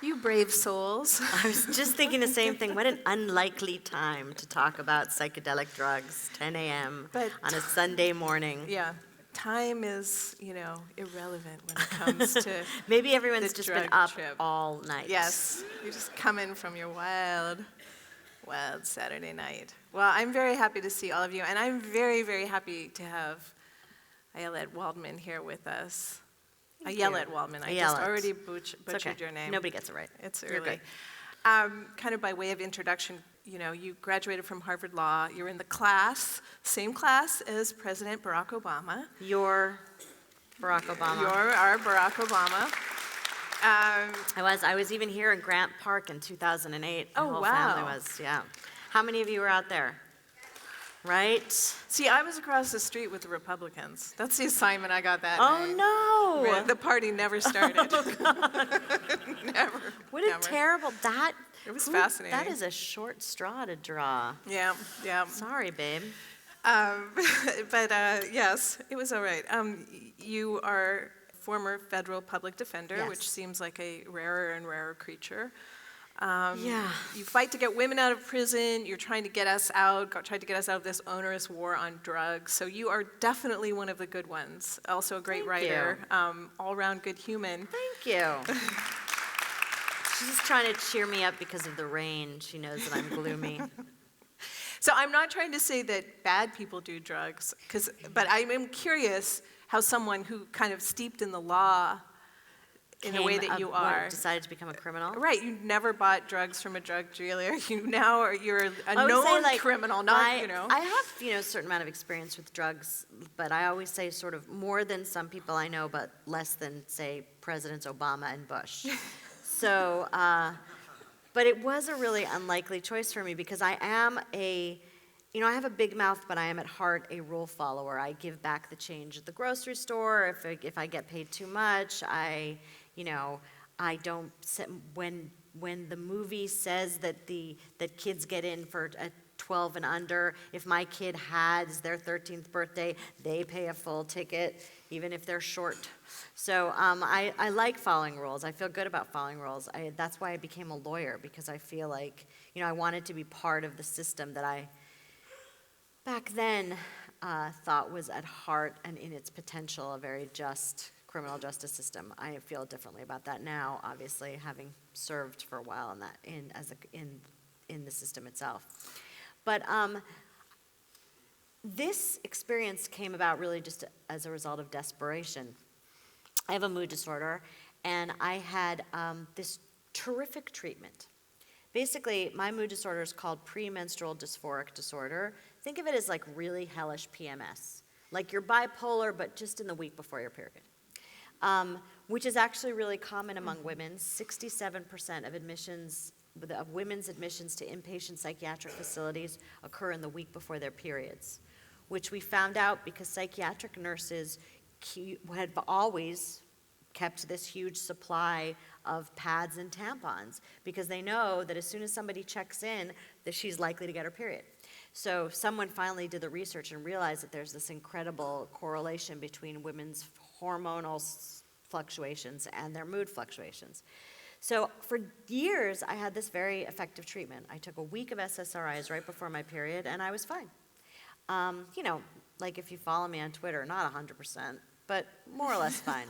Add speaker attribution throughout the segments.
Speaker 1: You brave souls.
Speaker 2: I was just thinking the same thing. What an unlikely time to talk about psychedelic drugs, 10 a.m. on a Sunday morning.
Speaker 1: Yeah, time is, irrelevant when it comes to
Speaker 2: Maybe everyone's
Speaker 1: the
Speaker 2: just been
Speaker 1: drug
Speaker 2: up
Speaker 1: trip.
Speaker 2: all night.
Speaker 1: Yes, you just come in from your wild Saturday night. Well, I'm very happy to see all of you, and I'm very, very happy to have Ayelet Waldman here with us. Ayelet Waldman. I just already butchered your name.
Speaker 2: Nobody gets it right.
Speaker 1: It's
Speaker 2: You're
Speaker 1: early.
Speaker 2: good.
Speaker 1: Kind of by way of introduction, you graduated from Harvard Law. You're in the class, same class as President Barack Obama.
Speaker 2: You're Barack Obama.
Speaker 1: You're our Barack Obama.
Speaker 2: I was even here in Grant Park in 2008. The whole family was, yeah. How many of you were out there? Right?
Speaker 1: See, I was across the street with the Republicans. That's the assignment I got that night.
Speaker 2: Oh, no.
Speaker 1: The party never started. Never.
Speaker 2: What a terrible,
Speaker 1: it was fascinating.
Speaker 2: That is a short straw to draw.
Speaker 1: Yeah.
Speaker 2: Sorry, babe.
Speaker 1: But yes, it was all right. You are former federal public defender,
Speaker 2: Yes.
Speaker 1: which seems like a rarer and rarer creature.
Speaker 2: Yeah.
Speaker 1: You fight to get women out of prison. You're trying to get us out, tried to get us out of this onerous war on drugs. So you are definitely one of the good ones. Also a great writer, all-around good human.
Speaker 2: Thank you. She's just trying to cheer me up because of the rain. She knows that I'm gloomy.
Speaker 1: So I'm not trying to say that bad people do drugs, but I am curious how someone who kind of steeped in the law in the way that you are.
Speaker 2: Decided to become a criminal?
Speaker 1: Right, you never bought drugs from a drug dealer. You're a known criminal, not,
Speaker 2: I have, a certain amount of experience with drugs, but I always say sort of more than some people I know, but less than, say, Presidents Obama and Bush. So, but it was a really unlikely choice for me because I am I have a big mouth, but I am at heart a rule follower. I give back the change at the grocery store. If I get paid too much, I don't, when the movie says that kids get in for a 12 and under, if my kid has their 13th birthday, they pay a full ticket, even if they're short. So I like following rules. I feel good about following rules. That's why I became a lawyer, because I feel like, I wanted to be part of the system that I, back then, thought was at heart and in its potential a very just criminal justice system. I feel differently about that now, obviously, having served for a while in the system itself. But this experience came about really just as a result of desperation. I have a mood disorder, and I had this terrific treatment. Basically, my mood disorder is called premenstrual dysphoric disorder. Think of it as like really hellish PMS. Like you're bipolar, but just in the week before your period. Which is actually really common among women. 67% of women's admissions to inpatient psychiatric facilities occur in the week before their periods, which we found out because psychiatric nurses had always kept this huge supply of pads and tampons because they know that as soon as somebody checks in, that she's likely to get her period. So someone finally did the research and realized that there's this incredible correlation between women's hormonal fluctuations and their mood fluctuations. So for years, I had this very effective treatment. I took a week of SSRIs right before my period, and I was fine. Like if you follow me on Twitter, not 100%, but more or less fine.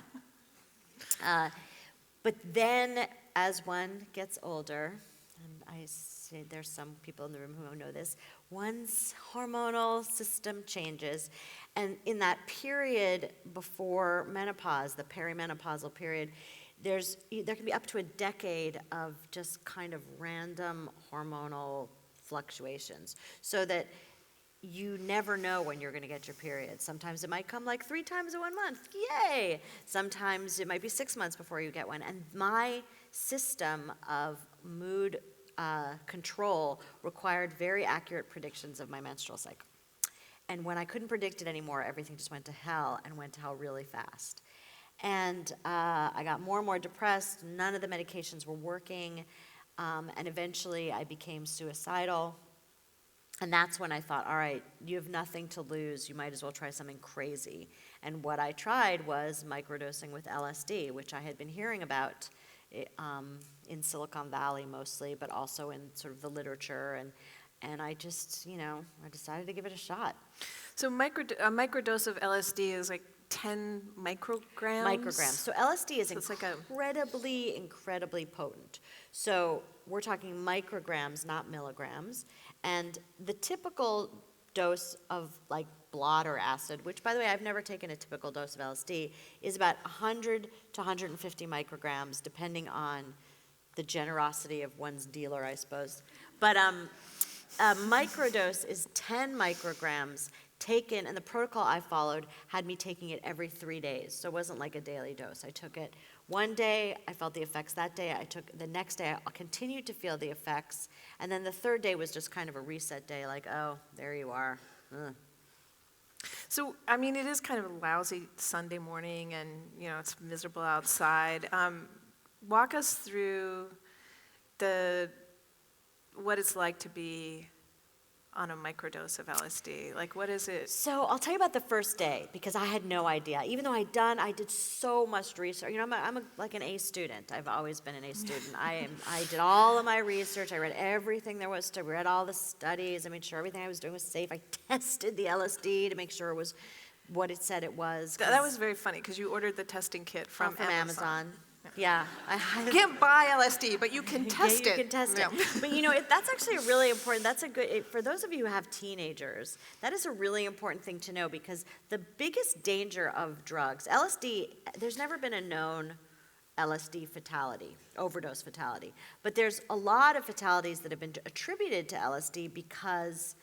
Speaker 2: But then as one gets older, and I say there's some people in the room who know this, one's hormonal system changes. And in that period before menopause, the perimenopausal period, there can be up to a decade of just kind of random hormonal fluctuations. So that you never know when you're going to get your period. Sometimes it might come like 3 times in 1 month. Yay! Sometimes it might be 6 months before you get one. And my system of mood control required very accurate predictions of my menstrual cycle. And when I couldn't predict it anymore, everything just went to hell, and went to hell really fast. And I got more and more depressed. None of the medications were working. And eventually I became suicidal. And that's when I thought, all right, you have nothing to lose. You might as well try something crazy. And what I tried was microdosing with LSD, which I had been hearing about in Silicon Valley mostly, but also in sort of the literature. And I just, I decided to give it a shot.
Speaker 1: So a microdose of LSD is like 10 micrograms?
Speaker 2: Micrograms. So LSD is
Speaker 1: like
Speaker 2: incredibly potent. So we're talking micrograms, not milligrams. And the typical dose of like blot or acid, which by the way, I've never taken a typical dose of LSD, is about 100 to 150 micrograms, depending on the generosity of one's dealer, I suppose. But a microdose is 10 micrograms taken, and the protocol I followed had me taking it every 3 days. So it wasn't like a daily dose. I took it one day, I felt the effects that day. I took the next day, I continued to feel the effects. And then the third day was just kind of a reset day, like, oh, there you are. Ugh.
Speaker 1: So, I mean, it is kind of a lousy Sunday morning, and, it's miserable outside. Walk us through what it's like to be on a microdose of LSD. Like, what is it?
Speaker 2: So I'll tell you about the first day, because I had no idea. Even though I did so much research. I'm like an A student. I've always been an A student. I did all of my research. I read everything there was to read, all the studies. I made sure everything I was doing was safe. I tested the LSD to make sure it was what it said it was.
Speaker 1: That was very funny, because you ordered the testing kit from
Speaker 2: Amazon. Yeah.
Speaker 1: You can't buy LSD, but you can test it.
Speaker 2: You can test it. But that's actually really important. That's for those of you who have teenagers, that is a really important thing to know, because the biggest danger of drugs, LSD, there's never been a known LSD fatality, overdose fatality. But there's a lot of fatalities that have been attributed to LSD because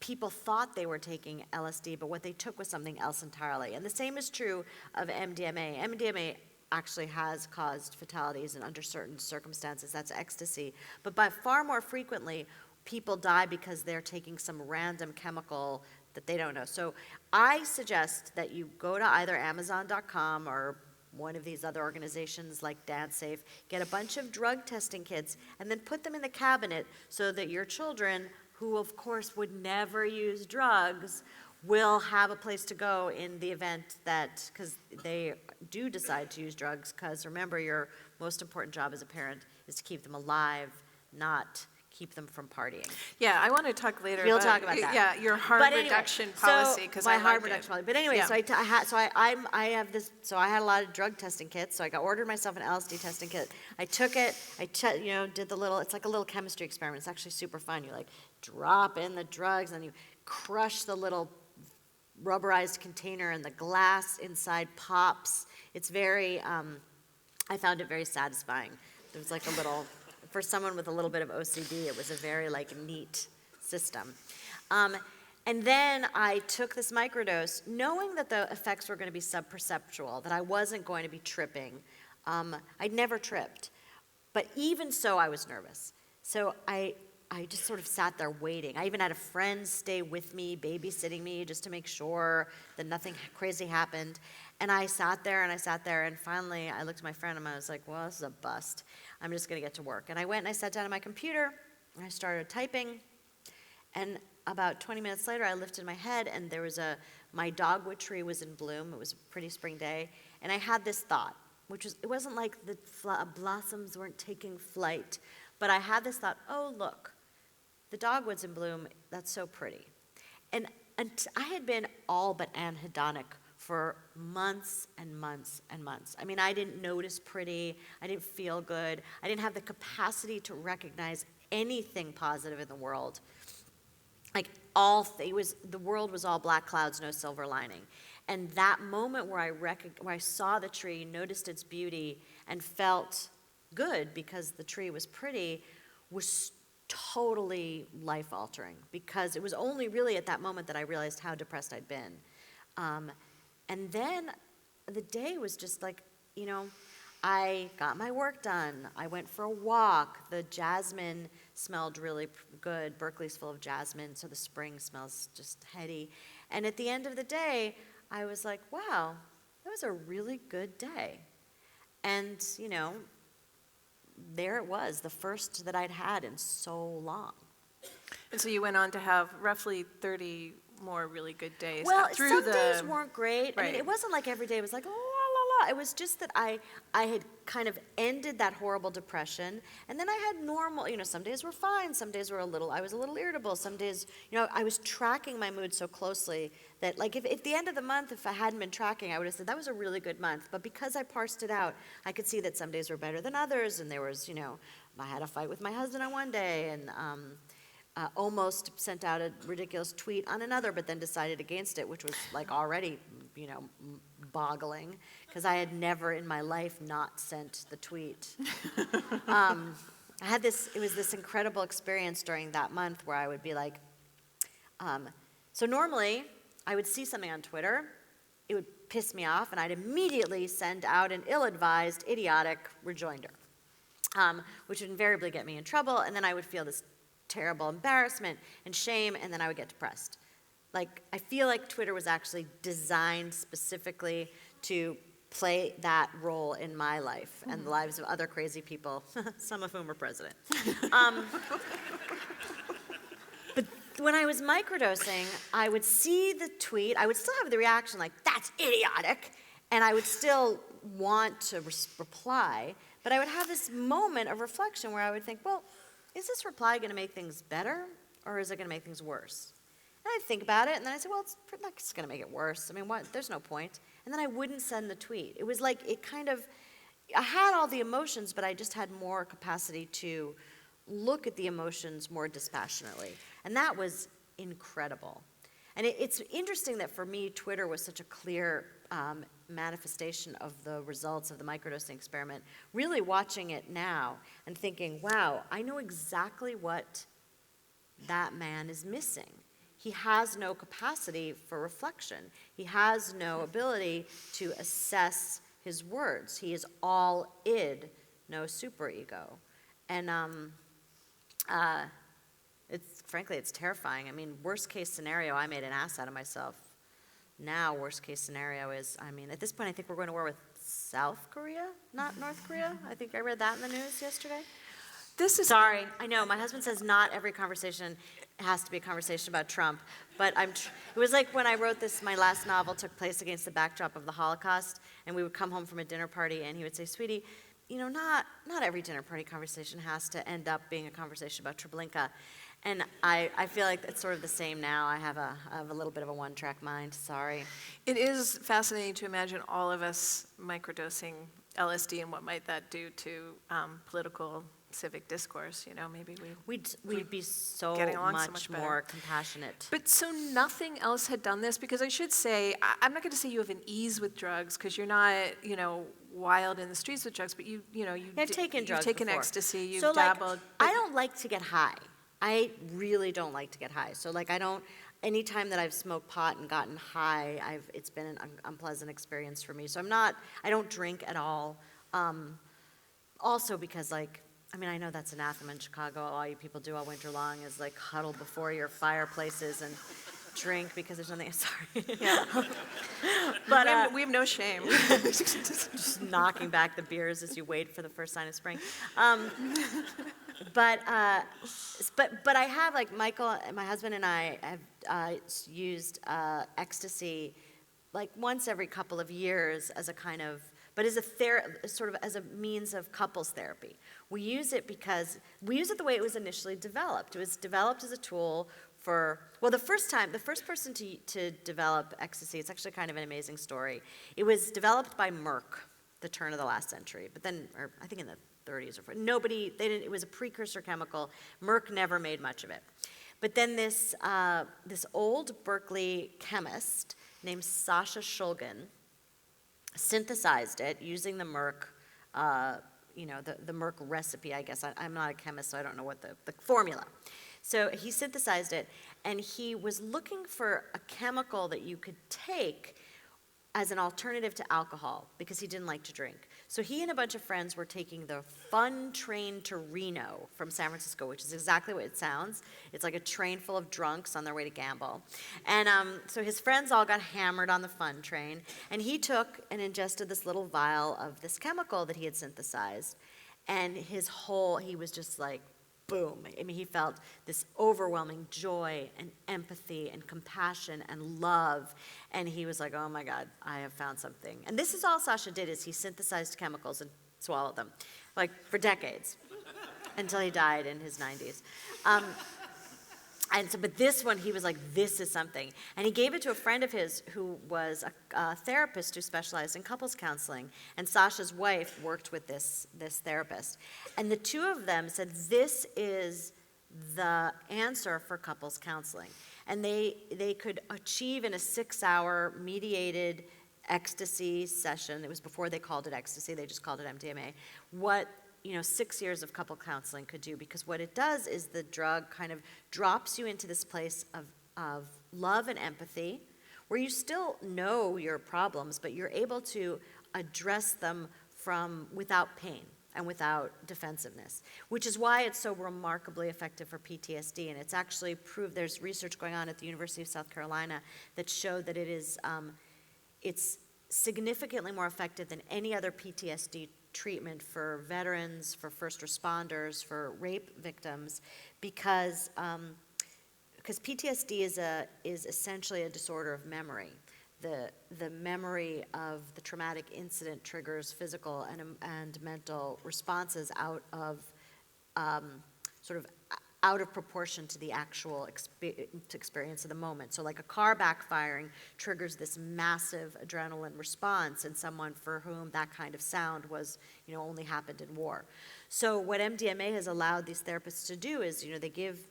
Speaker 2: people thought they were taking LSD, but what they took was something else entirely. And the same is true of MDMA. MDMA actually has caused fatalities, and under certain circumstances, that's ecstasy. But by far more frequently, people die because they're taking some random chemical that they don't know. So I suggest that you go to either Amazon.com or one of these other organizations like DanceSafe, get a bunch of drug testing kits, and then put them in the cabinet so that your children, who of course would never use drugs, will have a place to go in the event that, because they do decide to use drugs, because remember, your most important job as a parent is to keep them alive, not keep them from partying.
Speaker 1: Yeah, I want to talk later.
Speaker 2: We'll talk about that.
Speaker 1: Yeah, your harm reduction policy, because
Speaker 2: my harm reduction policy. But anyway,
Speaker 1: yeah.
Speaker 2: I have this. So I had a lot of drug testing kits. So I ordered myself an LSD testing kit. I took it. Did the little. It's like a little chemistry experiment. It's actually super fun. You like drop in the drugs, and you crush the little rubberized container, and the glass inside pops. It's very, I found it very satisfying. There was like a little, for someone with a little bit of OCD, it was a very neat system. And then I took this microdose, knowing that the effects were going to be subperceptual, that I wasn't going to be tripping. I'd never tripped. But even so, I was nervous. So I just sort of sat there waiting. I even had a friend stay with me, babysitting me, just to make sure that nothing crazy happened. And I sat there, and finally I looked at my friend, and I was like, well, this is a bust. I'm just going to get to work. And I went and I sat down at my computer, and I started typing. And about 20 minutes later, I lifted my head, and my dogwood tree was in bloom. It was a pretty spring day. And I had this thought, it wasn't like the blossoms weren't taking flight, but I had this thought, oh, look. The dogwood's in bloom, that's so pretty. And I had been all but anhedonic for months and months and months. I mean, I didn't notice pretty, I didn't feel good, I didn't have the capacity to recognize anything positive in the world. The world was all black clouds, no silver lining. And that moment where I saw the tree, noticed its beauty, and felt good because the tree was pretty, was totally life-altering, because it was only really at that moment that I realized how depressed I'd been. And then the day was just I got my work done. I went for a walk. The jasmine smelled really good. Berkeley's full of jasmine, so the spring smells just heady. And at the end of the day, I was like, wow, that was a really good day. And, there it was, the first that I'd had in so long.
Speaker 1: And so you went on to have roughly 30 more really good days.
Speaker 2: Well,
Speaker 1: through
Speaker 2: some
Speaker 1: the,
Speaker 2: days weren't great. I mean,
Speaker 1: Right.
Speaker 2: it wasn't like every day was like, la, la, la. It was just that I had kind of ended that horrible depression, and then I had normal, some days were fine, some days were I was a little irritable, some days, I was tracking my mood so closely that, like, if at the end of the month, if I hadn't been tracking, I would have said, that was a really good month. But because I parsed it out, I could see that some days were better than others, and there was, I had a fight with my husband on one day, and almost sent out a ridiculous tweet on another, but then decided against it, which was like already, boggling, because I had never in my life not sent the tweet. It was this incredible experience during that month where I would be like, so normally I would see something on Twitter, it would piss me off, and I'd immediately send out an ill-advised, idiotic rejoinder, which would invariably get me in trouble, and then I would feel this terrible embarrassment and shame, and then I would get depressed. Like, I feel like Twitter was actually designed specifically to play that role in my life and the lives of other crazy people, some of whom are president. But when I was microdosing, I would see the tweet, I would still have the reaction like, that's idiotic, and I would still want to reply, but I would have this moment of reflection where I would think, well, is this reply going to make things better, or is it going to make things worse? And I'd think about it, and then I'd say, well, it's going to make it worse. I mean, what? There's no point. And then I wouldn't send the tweet. It was like I had all the emotions, but I just had more capacity to look at the emotions more dispassionately. And that was incredible. And it's interesting that for me, Twitter was such a clear manifestation of the results of the microdosing experiment. Really watching it now and thinking, wow, I know exactly what that man is missing. He has no capacity for reflection. He has no ability to assess his words. He is all id, no superego. And frankly, it's terrifying. I mean, worst case scenario, I made an ass out of myself. Now, worst case scenario is, at this point, I think we're going to war with South Korea, not North Korea. I think I read that in the news yesterday. Sorry, I know, my husband says not every conversation has to be a conversation about Trump, but it was like when I wrote this, my last novel took place against the backdrop of the Holocaust, and we would come home from a dinner party, and he would say, sweetie, not every dinner party conversation has to end up being a conversation about Treblinka. And I feel like it's sort of the same now. I have a little bit of a one-track mind, sorry.
Speaker 1: It is fascinating to imagine all of us microdosing LSD and what might that do to political civic discourse, maybe
Speaker 2: we'd be so much more compassionate.
Speaker 1: But so nothing else had done this, because I should say, I'm not going to say you have an ease with drugs, because you're not, wild in the streets with drugs, but
Speaker 2: I've taken drugs
Speaker 1: You've taken
Speaker 2: before.
Speaker 1: ecstasy, you've
Speaker 2: so,
Speaker 1: dabbled.
Speaker 2: I don't like to get high. I really don't like to get high. So anytime that I've smoked pot and gotten high, it's been an unpleasant experience for me. So I don't drink at all. Also because I know that's anathema in Chicago. All you people do all winter long is huddle before your fireplaces and drink because there's nothing, sorry. Yeah.
Speaker 1: But we have no shame.
Speaker 2: Just knocking back the beers as you wait for the first sign of spring. But I have, Michael, my husband and I have used ecstasy once every couple of years as a kind of, but as sort of as a means of couples therapy. We use it the way it was initially developed. It was developed as a tool for, the first person to develop ecstasy, it's actually kind of an amazing story. It was developed by Merck, the turn of the last century, but then, or I think in the 30s or 40s. It was a precursor chemical. Merck never made much of it. But then this old Berkeley chemist named Sasha Shulgin synthesized it using the Merck, the Merck recipe, I guess. I'm not a chemist, so I don't know what the formula. So he synthesized it, and he was looking for a chemical that you could take as an alternative to alcohol, because he didn't like to drink. So he and a bunch of friends were taking the fun train to Reno from San Francisco, which is exactly what it sounds. It's like a train full of drunks on their way to gamble. And so his friends all got hammered on the fun train, and he took and ingested this little vial of this chemical that he had synthesized, and he was just boom. I mean, he felt this overwhelming joy and empathy and compassion and love. And he was like, oh my God, I have found something. And this is all Sasha did, is he synthesized chemicals and swallowed them, like for decades, until he died in his 90s. And so, but this one, he was like, this is something. And he gave it to a friend of his who was a therapist who specialized in couples counseling. And Sasha's wife worked with this therapist. And the two of them said, this is the answer for couples counseling. And they could achieve in a 6-hour mediated ecstasy session. It was before they called it ecstasy, they just called it MDMA. What 6 years of couple counseling could do, because what it does is the drug kind of drops you into this place of love and empathy, where you still know your problems, but you're able to address them without pain and without defensiveness, which is why it's so remarkably effective for PTSD. And it's actually proved, there's research going on at the University of South Carolina that showed that it's significantly more effective than any other PTSD treatment for veterans, for first responders, for rape victims, because PTSD is essentially a disorder of memory. The memory of the traumatic incident triggers physical and mental responses out of out of proportion to the actual experience of the moment. So like a car backfiring triggers this massive adrenaline response in someone for whom that kind of sound was, only happened in war. So what MDMA has allowed these therapists to do is,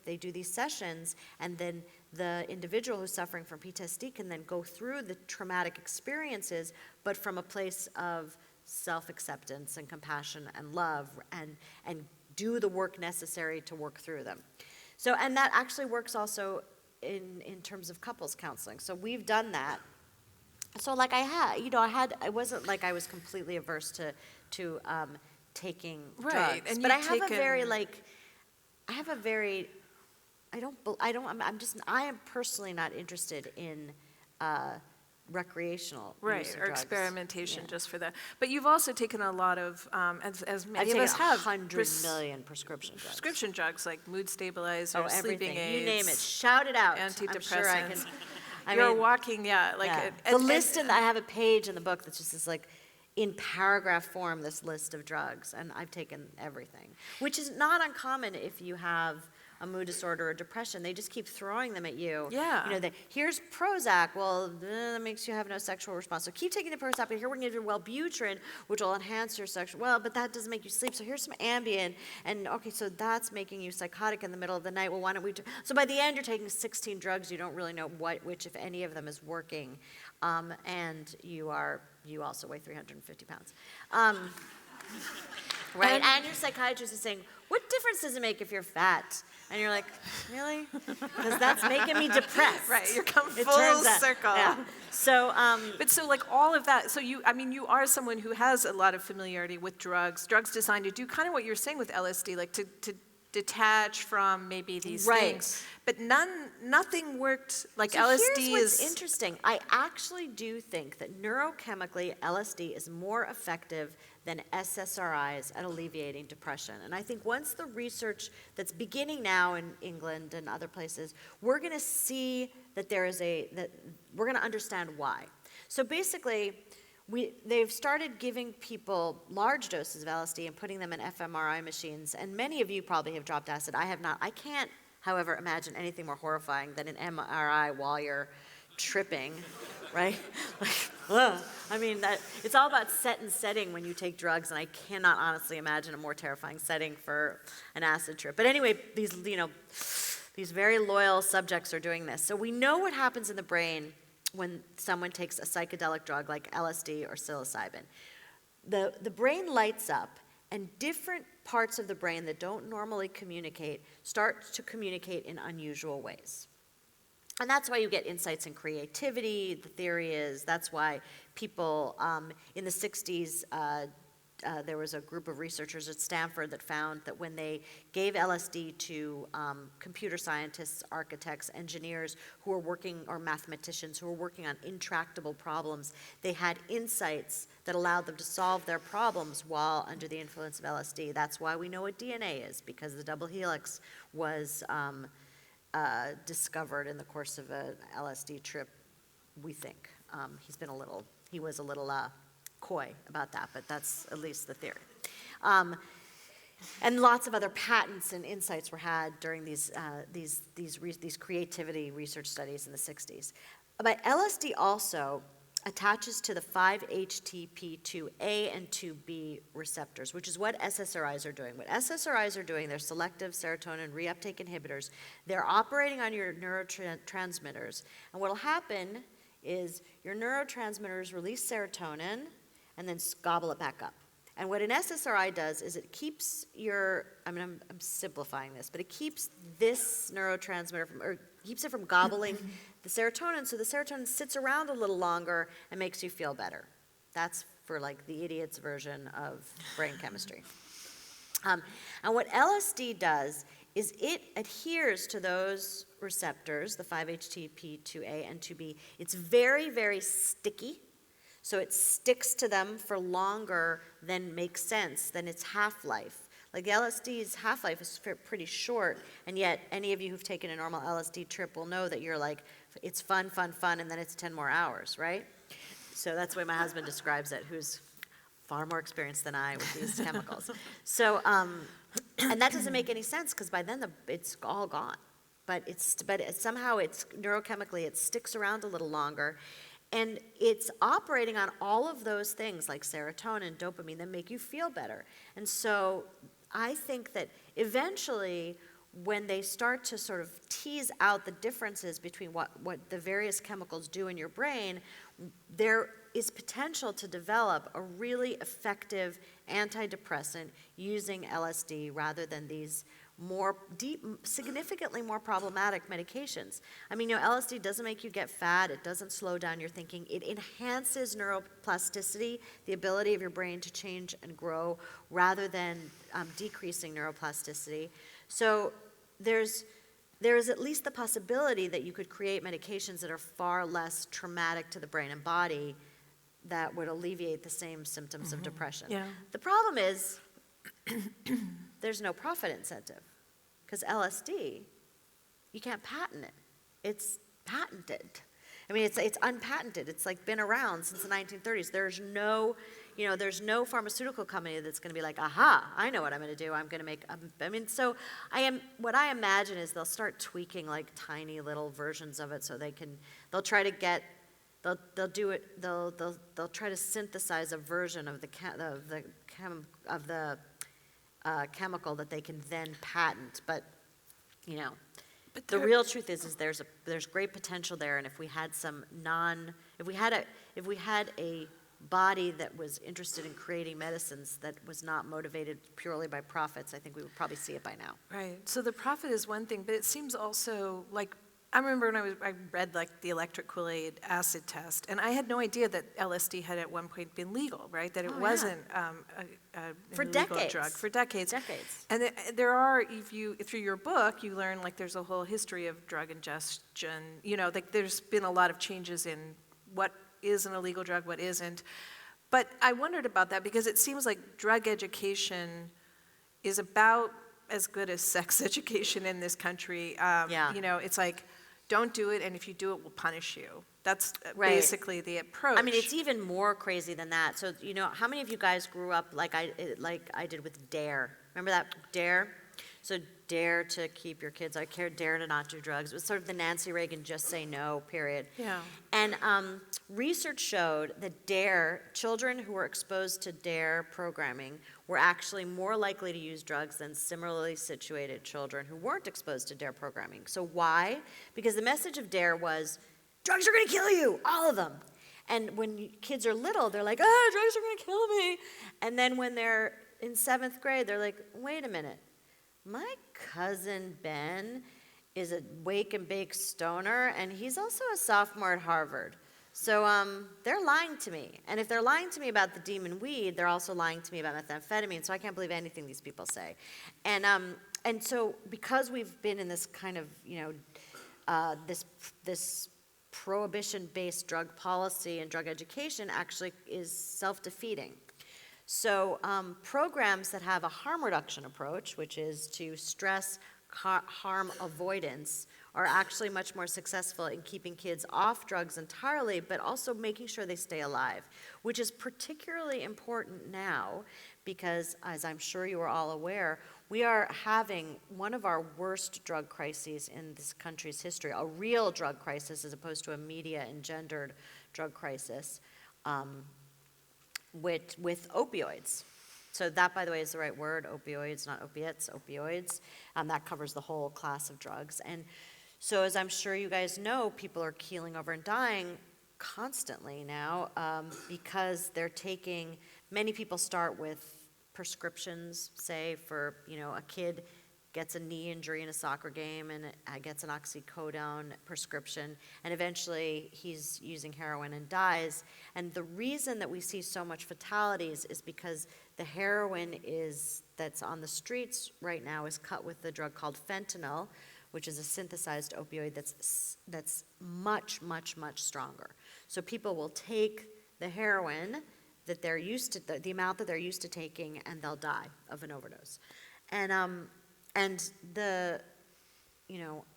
Speaker 2: they do these sessions, and then the individual who's suffering from PTSD can then go through the traumatic experiences, but from a place of self-acceptance and compassion and love, and do the work necessary to work through them. So, and that actually works also in terms of couples counseling. So we've done that. So like it wasn't like I was completely averse to taking drugs.
Speaker 1: And
Speaker 2: but I am personally not interested in recreational use of
Speaker 1: or
Speaker 2: drugs.
Speaker 1: experimentation just for that. But you've also taken a lot of, as many
Speaker 2: I've
Speaker 1: of us have,
Speaker 2: 100 million prescription drugs.
Speaker 1: prescription drugs like mood stabilizers, sleeping
Speaker 2: everything.
Speaker 1: aids.
Speaker 2: You name it, shout it out.
Speaker 1: Antidepressants.
Speaker 2: I'm sure I can.
Speaker 1: You're walking,
Speaker 2: The list, I have a page in the book that's just this in paragraph form, this list of drugs, and I've taken everything, which is not uncommon if you have a mood disorder or depression. They just keep throwing them at you.
Speaker 1: Yeah.
Speaker 2: Here's Prozac. Well, that makes you have no sexual response. So keep taking the Prozac, but here we're going to do Wellbutrin, which will enhance your sexual. Well, but that doesn't make you sleep. So here's some Ambien, and okay, so that's making you psychotic in the middle of the night. Well, why don't we? So by the end, you're taking 16 drugs. You don't really know which, if any of them, is working, and you also weigh 350 pounds. Right, and your psychiatrist is saying, what difference does it make if you're fat? And you're like, really? Because that's making me depressed.
Speaker 1: Right, you're come full circle.
Speaker 2: Yeah. So,
Speaker 1: but so like all of that, so you are someone who has a lot of familiarity with drugs designed to do kind of what you're saying with LSD, like to detach from maybe these things. But nothing worked like LSD
Speaker 2: here's what's interesting. I actually do think that neurochemically, LSD is more effective than SSRIs at alleviating depression. And I think once the research that's beginning now in England and other places, we're going to see that we're going to understand why. So basically, they've started giving people large doses of LSD and putting them in fMRI machines, and many of you probably have dropped acid. I have not. I can't, however, imagine anything more horrifying than an MRI while you're tripping, right? It's all about set and setting when you take drugs, and I cannot honestly imagine a more terrifying setting for an acid trip. But anyway, these very loyal subjects are doing this. So we know what happens in the brain when someone takes a psychedelic drug like LSD or psilocybin. The brain lights up, and different parts of the brain that don't normally communicate start to communicate in unusual ways. And that's why you get insights in creativity. The theory is that's why people in the 60s there was a group of researchers at Stanford that found that when they gave LSD to computer scientists, architects, engineers who were working, or mathematicians who were working on intractable problems, they had insights that allowed them to solve their problems while under the influence of LSD. That's why we know what DNA is, because the double helix was discovered in the course of an LSD trip, we think. He was a little coy about that, but that's at least the theory. And lots of other patents and insights were had during these creativity research studies in the 60s. But LSD also attaches to the 5-HTP2A and 2B receptors, which is what SSRIs are doing. What SSRIs are doing, they're selective serotonin reuptake inhibitors. They're operating on your neurotransmitters. And what will happen is your neurotransmitters release serotonin and then gobble it back up. And what an SSRI does is it keeps I'm simplifying this, but it keeps this neurotransmitter keeps it from gobbling the serotonin, so the serotonin sits around a little longer and makes you feel better. That's for like the idiot's version of brain chemistry. And what LSD does is it adheres to those receptors, the 5-HTP2A and 2B. It's very, very sticky. So it sticks to them for longer than makes sense, than its half-life. Like LSD's half-life is pretty short, and yet any of you who've taken a normal LSD trip will know that you're like, it's fun, fun, fun, and then it's 10 more hours, right? So that's the way my husband describes it, who's far more experienced than I with these chemicals. So, and that doesn't make any sense, because by then it's all gone. But somehow it's neurochemically, it sticks around a little longer. And it's operating on all of those things like serotonin, dopamine that make you feel better. And so I think that eventually when they start to sort of tease out the differences between what the various chemicals do in your brain, there is potential to develop a really effective antidepressant using LSD rather than these significantly more problematic medications. I mean, LSD doesn't make you get fat, it doesn't slow down your thinking, it enhances neuroplasticity, the ability of your brain to change and grow, rather than decreasing neuroplasticity. So there is at least the possibility that you could create medications that are far less traumatic to the brain and body that would alleviate the same symptoms of depression.
Speaker 1: Yeah.
Speaker 2: The problem is there's no profit incentive, because LSD, you can't patent it. It's patented. I mean, it's unpatented. It's like been around since the 1930s. There's no pharmaceutical company that's going to be like, aha, I know what I'm going to do. I'm going to make. What I imagine is they'll start tweaking like tiny little versions of it, so they'll try to get. They'll do it. They'll try to synthesize a version of the chemical that they can then patent. But the real truth is there's great potential there. And if we had a body that was interested in creating medicines that was not motivated purely by profits, I think we would probably see it by now.
Speaker 1: Right. So the profit is one thing, but it seems also like, I remember when I read like the electric Kool-Aid acid test, and I had no idea that LSD had at one point been legal, right? That it wasn't an illegal drug for decades. And there are, through your book, you learn like there's a whole history of drug ingestion. Like there's been a lot of changes in what is an illegal drug, what isn't. But I wondered about that because it seems like drug education is about as good as sex education in this country. It's like, don't do it, and if you do it, we'll punish you. That's basically the approach.
Speaker 2: I mean, it's even more crazy than that. So, how many of you guys grew up like I did with DARE? Remember that DARE? So dare to keep your kids, dare to not do drugs. It was sort of the Nancy Reagan just say no, period.
Speaker 1: Yeah.
Speaker 2: And research showed that children who were exposed to DARE programming were actually more likely to use drugs than similarly situated children who weren't exposed to DARE programming. So why? Because the message of DARE was, drugs are going to kill you, all of them. And when kids are little, they're like, drugs are going to kill me. And then when they're in 7th grade, they're like, wait a minute. My cousin Ben is a wake and bake stoner, and he's also a sophomore at Harvard. So they're lying to me. And if they're lying to me about the demon weed, they're also lying to me about methamphetamine. So I can't believe anything these people say. And so because we've been in this kind of, this prohibition-based drug policy and drug education actually is self-defeating. So programs that have a harm reduction approach, which is to stress harm avoidance, are actually much more successful in keeping kids off drugs entirely, but also making sure they stay alive, which is particularly important now because, as I'm sure you are all aware, we are having one of our worst drug crises in this country's history, a real drug crisis as opposed to a media-engendered drug crisis with opioids. So that, by the way, is the right word, opioids, not opiates, opioids. That covers the whole class of drugs. And so as I'm sure you guys know, people are keeling over and dying constantly now because they're taking, many people start with prescriptions, say for, a kid gets a knee injury in a soccer game and gets an oxycodone prescription, and eventually he's using heroin and dies. And the reason that we see so much fatalities is because the heroin that's on the streets right now is cut with the drug called fentanyl, which is a synthesized opioid that's much, much, much stronger. So people will take the heroin that they're used to, the amount that they're used to taking, and they'll die of an overdose. And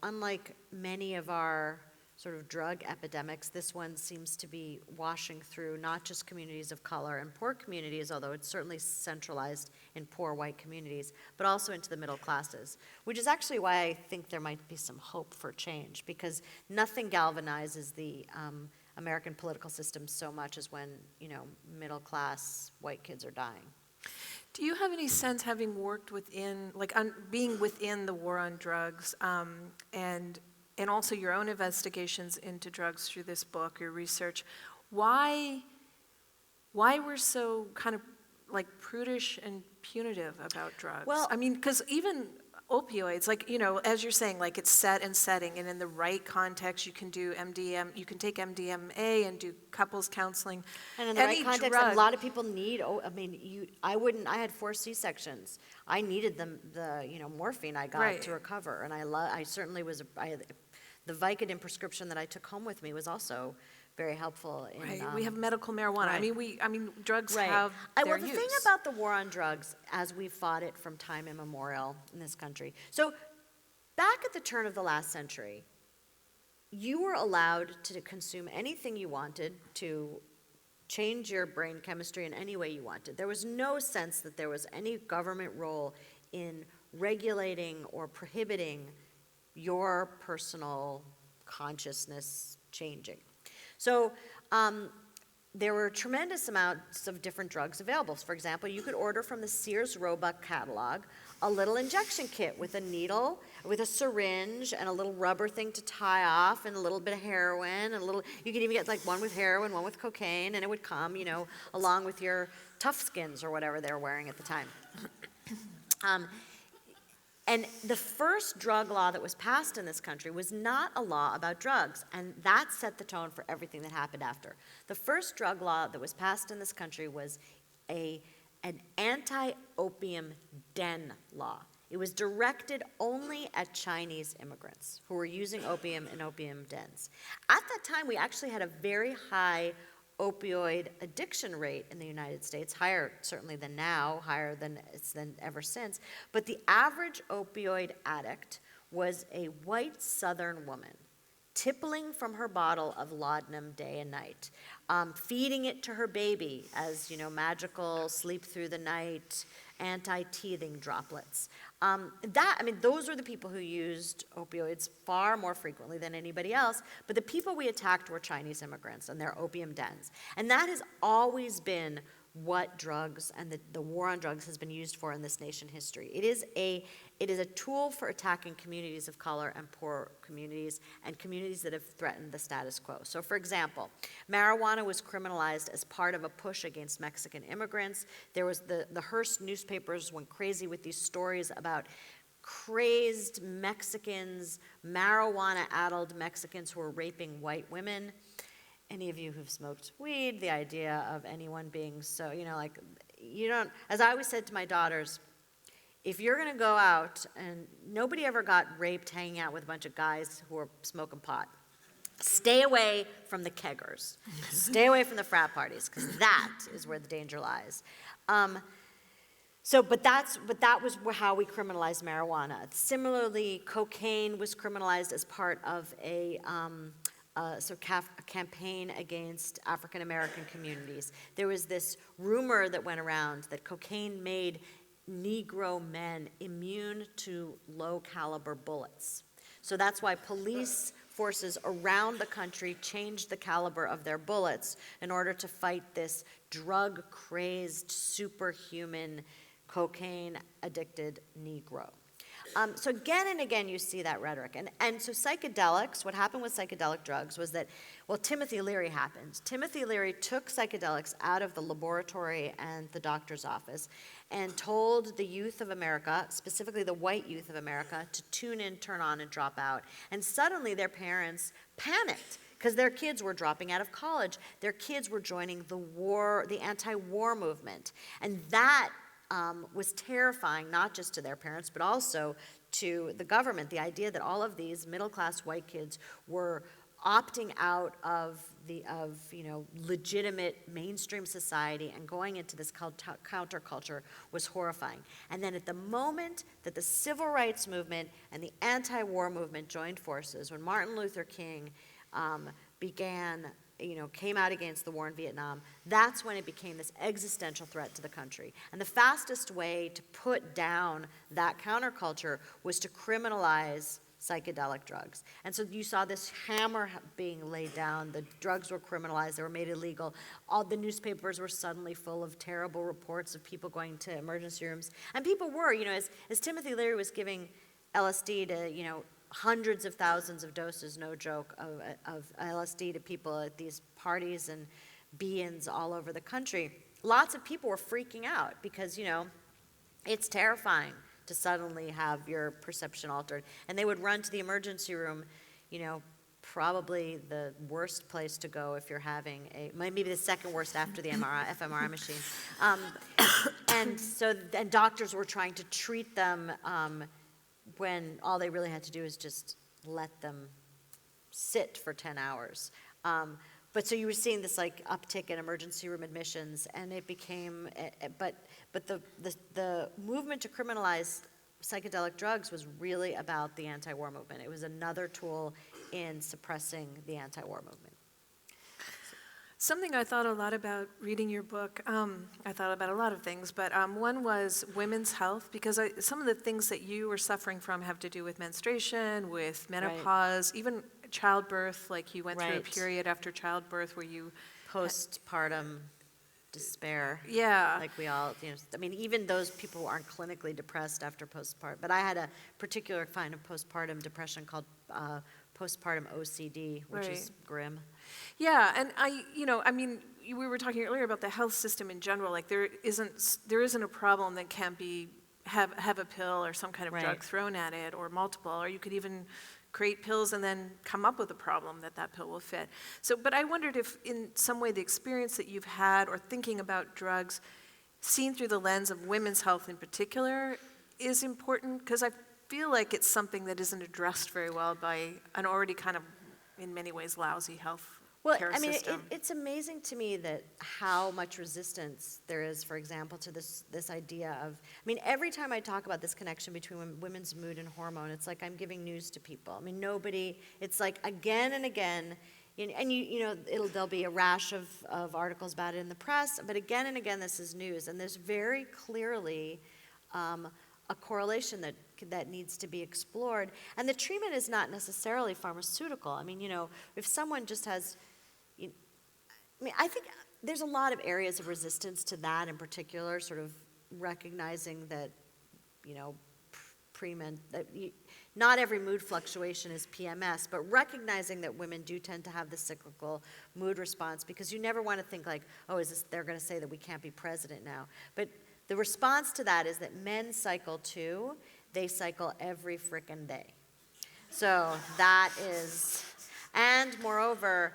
Speaker 2: unlike many of our sort of drug epidemics, this one seems to be washing through not just communities of color and poor communities, although it's certainly centralized in poor white communities, but also into the middle classes, which is actually why I think there might be some hope for change, because nothing galvanizes the American political system so much as when, middle class white kids are dying.
Speaker 1: Do you have any sense, having worked within, being within the war on drugs, and also your own investigations into drugs through this book, your research, why we're so kind of prudish and punitive about drugs?
Speaker 2: Well,
Speaker 1: I mean, because even opioids, as you're saying, it's set and setting, and in the right context, you can do you can take MDMA and do couples counseling.
Speaker 2: And in the right context, a lot of people need, I had 4 C-sections. I needed the morphine I got to recover, and I certainly the Vicodin prescription that I took home with me was also very helpful in,
Speaker 1: we have medical marijuana.
Speaker 2: Right.
Speaker 1: Drugs have their
Speaker 2: the
Speaker 1: use.
Speaker 2: thing about the war on drugs, as we fought it from time immemorial in this country. So back at the turn of the last century, you were allowed to consume anything you wanted to change your brain chemistry in any way you wanted. There was no sense that there was any government role in regulating or prohibiting your personal consciousness changing. So there were tremendous amounts of different drugs available. For example, you could order from the Sears Roebuck catalog a little injection kit with a needle, with a syringe, and a little rubber thing to tie off, and a little bit of heroin, and you could even get one with heroin, one with cocaine, and it would come, along with your Tough Skins or whatever they were wearing at the time. And the first drug law that was passed in this country was not a law about drugs, and that set the tone for everything that happened after. The first drug law that was passed in this country was an anti-opium den law. It was directed only at Chinese immigrants who were using opium in opium dens. At that time, we actually had a very high opioid addiction rate in the United States, higher certainly than now, higher than it's been ever since. But the average opioid addict was a white Southern woman, tippling from her bottle of laudanum day and night, feeding it to her baby as, magical sleep through the night, anti-teething droplets. Those were the people who used opioids far more frequently than anybody else, but the people we attacked were Chinese immigrants and their opium dens. And that has always been what drugs and the war on drugs has been used for in this nation history. It is a tool for attacking communities of color and poor communities and communities that have threatened the status quo. So for example, marijuana was criminalized as part of a push against Mexican immigrants. There was the Hearst newspapers went crazy with these stories about crazed Mexicans, marijuana-addled Mexicans who were raping white women. any of you who've smoked weed, the idea of anyone being so, like, you don't, as I always said to my daughters, if you're gonna go out, and nobody ever got raped hanging out with a bunch of guys who were smoking pot. Stay away from the keggers. Stay away from the frat parties, because that is where the danger lies. But that was how we criminalized marijuana. Similarly, cocaine was criminalized as part of a campaign against African American communities. There was this rumor that went around that cocaine made Negro men immune to low caliber bullets. So that's why police forces around the country changed the caliber of their bullets in order to fight this drug-crazed, superhuman, cocaine-addicted Negro. So again and again you see that rhetoric. And so psychedelics, what happened with psychedelic drugs was that, well, Timothy Leary happened. Timothy Leary took psychedelics out of the laboratory and the doctor's office and told the youth of America, specifically the white youth of America, to tune in, turn on, and drop out. And suddenly their parents panicked because their kids were dropping out of college. Their kids were joining the anti-war movement. And that was terrifying, not just to their parents, but also to the government. The idea that all of these middle-class white kids were opting out of legitimate mainstream society and going into this counterculture was horrifying. And then at the moment that the civil rights movement and the anti-war movement joined forces, when Martin Luther King came out against the war in Vietnam, that's when it became this existential threat to the country. And the fastest way to put down that counterculture was to criminalize psychedelic drugs. And so you saw this hammer being laid down. The drugs were criminalized. They were made illegal. All the newspapers were suddenly full of terrible reports of people going to emergency rooms. And people were, as Timothy Leary was giving LSD to, hundreds of thousands of doses, no joke, of LSD to people at these parties and be-ins all over the country. Lots of people were freaking out because, it's terrifying to suddenly have your perception altered. And they would run to the emergency room, probably the worst place to go if you're having maybe the second worst after the fMRI machine. And doctors were trying to treat them when all they really had to do is just let them sit for 10 hours. But so you were seeing this uptick in emergency room admissions, and it became, but the movement to criminalize psychedelic drugs was really about the anti-war movement. It was another tool in suppressing the anti-war movement.
Speaker 1: Something I thought a lot about reading your book, I thought about a lot of things, but one was women's health, because some of the things that you were suffering from have to do with menstruation, with menopause, even childbirth, like you went through a period after childbirth where you...
Speaker 2: Postpartum despair.
Speaker 1: Yeah.
Speaker 2: Like we all, even those people who aren't clinically depressed after postpartum, but I had a particular kind of postpartum depression called postpartum OCD, which is grim.
Speaker 1: Yeah, and we were talking earlier about the health system in general. Like there isn't a problem that can't be have a pill or some kind of drug thrown at it, or multiple, or you could even create pills and then come up with a problem that pill will fit. So, but I wondered if in some way the experience that you've had or thinking about drugs seen through the lens of women's health in particular is important, because I feel like it's something that isn't addressed very well by an already kind of, in many ways, lousy health care system.
Speaker 2: It's amazing to me that how much resistance there is, for example, to this idea of, every time I talk about this connection between women's mood and hormone, it's like I'm giving news to people. It's like again and again, and there'll be a rash of articles about it in the press, but again and again this is news, and there's very clearly a correlation that needs to be explored. And the treatment is not necessarily pharmaceutical. If someone just has, I think there's a lot of areas of resistance to that in particular, sort of recognizing that, not every mood fluctuation is PMS, but recognizing that women do tend to have the cyclical mood response, because you never want to think like, they're going to say that we can't be president now. But the response to that is that men cycle too. They cycle every frickin' day. So that is, and moreover,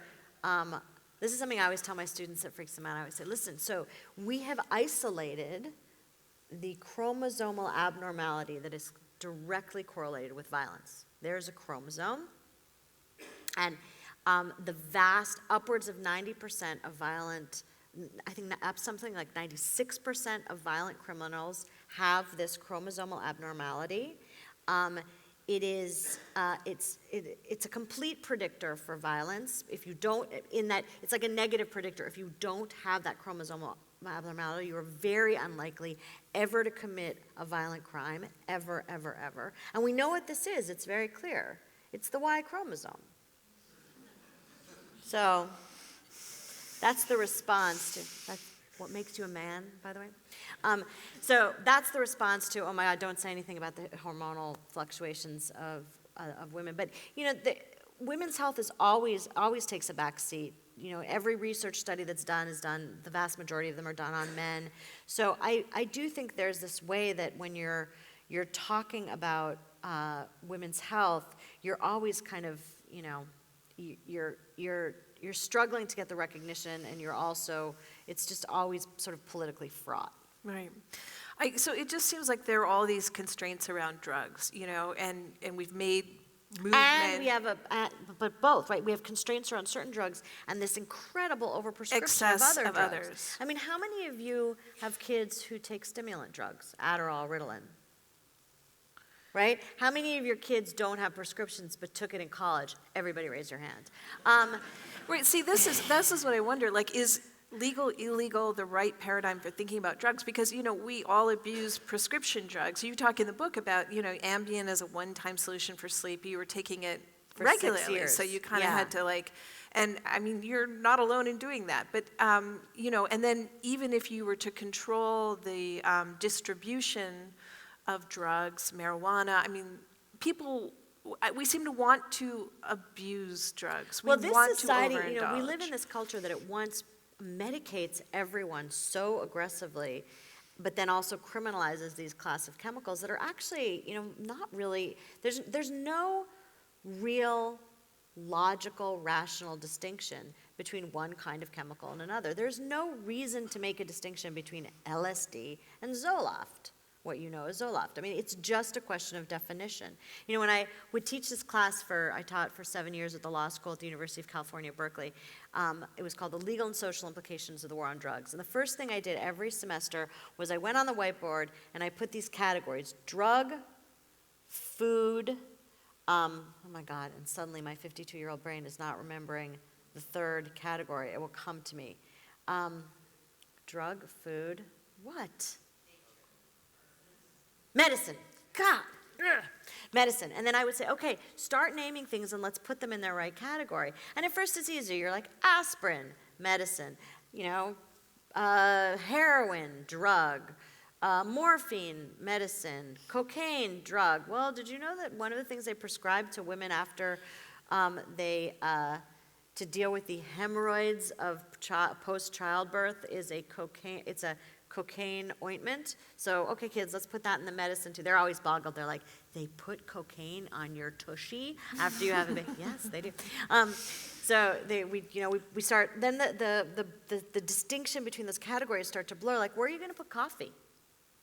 Speaker 2: this is something I always tell my students that freaks them out. I always say, listen, so we have isolated the chromosomal abnormality that is directly correlated with violence. There's a chromosome, and the vast, upwards of 90% of violent, I think something like 96% of violent criminals have this chromosomal abnormality. It's a complete predictor for violence. If you don't, in that, it's like a negative predictor. If you don't have that chromosomal abnormality, you are very unlikely ever to commit a violent crime, ever, ever, ever. And we know what this is. It's very clear. It's the Y chromosome. So that's the response to, that's what makes you a man, by the way. So that's the response to, oh my God, don't say anything about the hormonal fluctuations of women. But, you know, women's health is always takes a back seat. You know, every research study that's done is done, the vast majority of them are done on men. So I do think there's this way that when you're talking about women's health, you're always kind of, you know, you're struggling to get the recognition, and you're also, it's just always sort of politically fraught.
Speaker 1: Right. So it just seems like there are all these constraints around drugs, you know, and we've made movement.
Speaker 2: And we have but both, right? We have constraints around certain drugs and this incredible overprescription
Speaker 1: Excess
Speaker 2: of other drugs.
Speaker 1: Others.
Speaker 2: I mean, how many of you have kids who take stimulant drugs, Adderall, Ritalin? Right? How many of your kids don't have prescriptions but took it in college? Everybody raise your hand.
Speaker 1: Right, see, this is what I wonder, like, is legal, illegal the right paradigm for thinking about drugs? Because, you know, we all abuse prescription drugs. You talk in the book about, you know, Ambien as a one-time solution for sleep. You were taking it
Speaker 2: For
Speaker 1: regularly,
Speaker 2: 6 years.
Speaker 1: so you kind of
Speaker 2: Yeah.
Speaker 1: had to, like, and I mean, you're not alone in doing that. But, you know, and then even if you were to control the distribution of drugs, marijuana, I mean, people, we seem to want to abuse drugs.
Speaker 2: Well, this
Speaker 1: want
Speaker 2: society,
Speaker 1: to
Speaker 2: you know, we live
Speaker 1: overindulge.
Speaker 2: in this culture that at once medicates everyone so aggressively, but then also criminalizes these class of chemicals that are actually, you know, not really, there's no real logical, rational distinction between one kind of chemical and another. There's no reason to make a distinction between LSD and Zoloft. What you know is Zoloft. I mean, it's just a question of definition. You know, when I would teach this class I taught for 7 years at the law school at the University of California, Berkeley. It was called The Legal and Social Implications of the War on Drugs. And the first thing I did every semester was I went on the whiteboard and I put these categories: drug, food, oh my God, and suddenly my 52-year-old brain is not remembering the third category. It will come to me. Drug, food, what? Medicine. God. Ugh. Medicine. And then I would say, okay, start naming things and let's put them in their right category. And at first it's easy. You're like, aspirin, medicine, you know, heroin, drug, morphine, medicine, cocaine, drug. Well, did you know that one of the things they prescribe to women after to deal with the hemorrhoids of post-childbirth is a cocaine ointment? So, okay, kids, let's put that in the medicine too. They're always boggled. They're like, they put cocaine on your tushy after you have a baby? Yes, they do. So we start. Then the distinction between those categories start to blur. Like, where are you going to put coffee?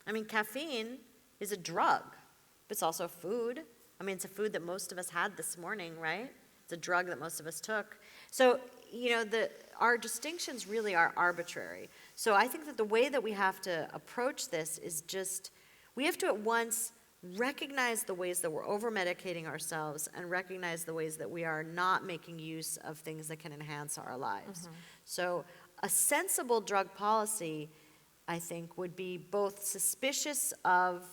Speaker 2: I mean, caffeine is a drug, but it's also food. I mean, it's a food that most of us had this morning, right? It's a drug that most of us took. So, you know, our distinctions really are arbitrary. So I think that the way that we have to approach this is just, we have to at once recognize the ways that we're over-medicating ourselves and recognize the ways that we are not making use of things that can enhance our lives. Mm-hmm. So a sensible drug policy, I think, would be both suspicious of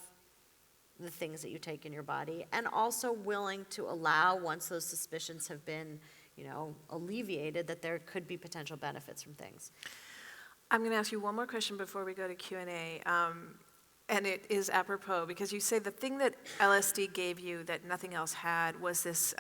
Speaker 2: the things that you take in your body and also willing to allow, once those suspicions have been, you know, alleviated, that there could be potential benefits from things.
Speaker 1: I'm going to ask you one more question before we go to Q&A, and it is apropos, because you say the thing that LSD gave you that nothing else had was this,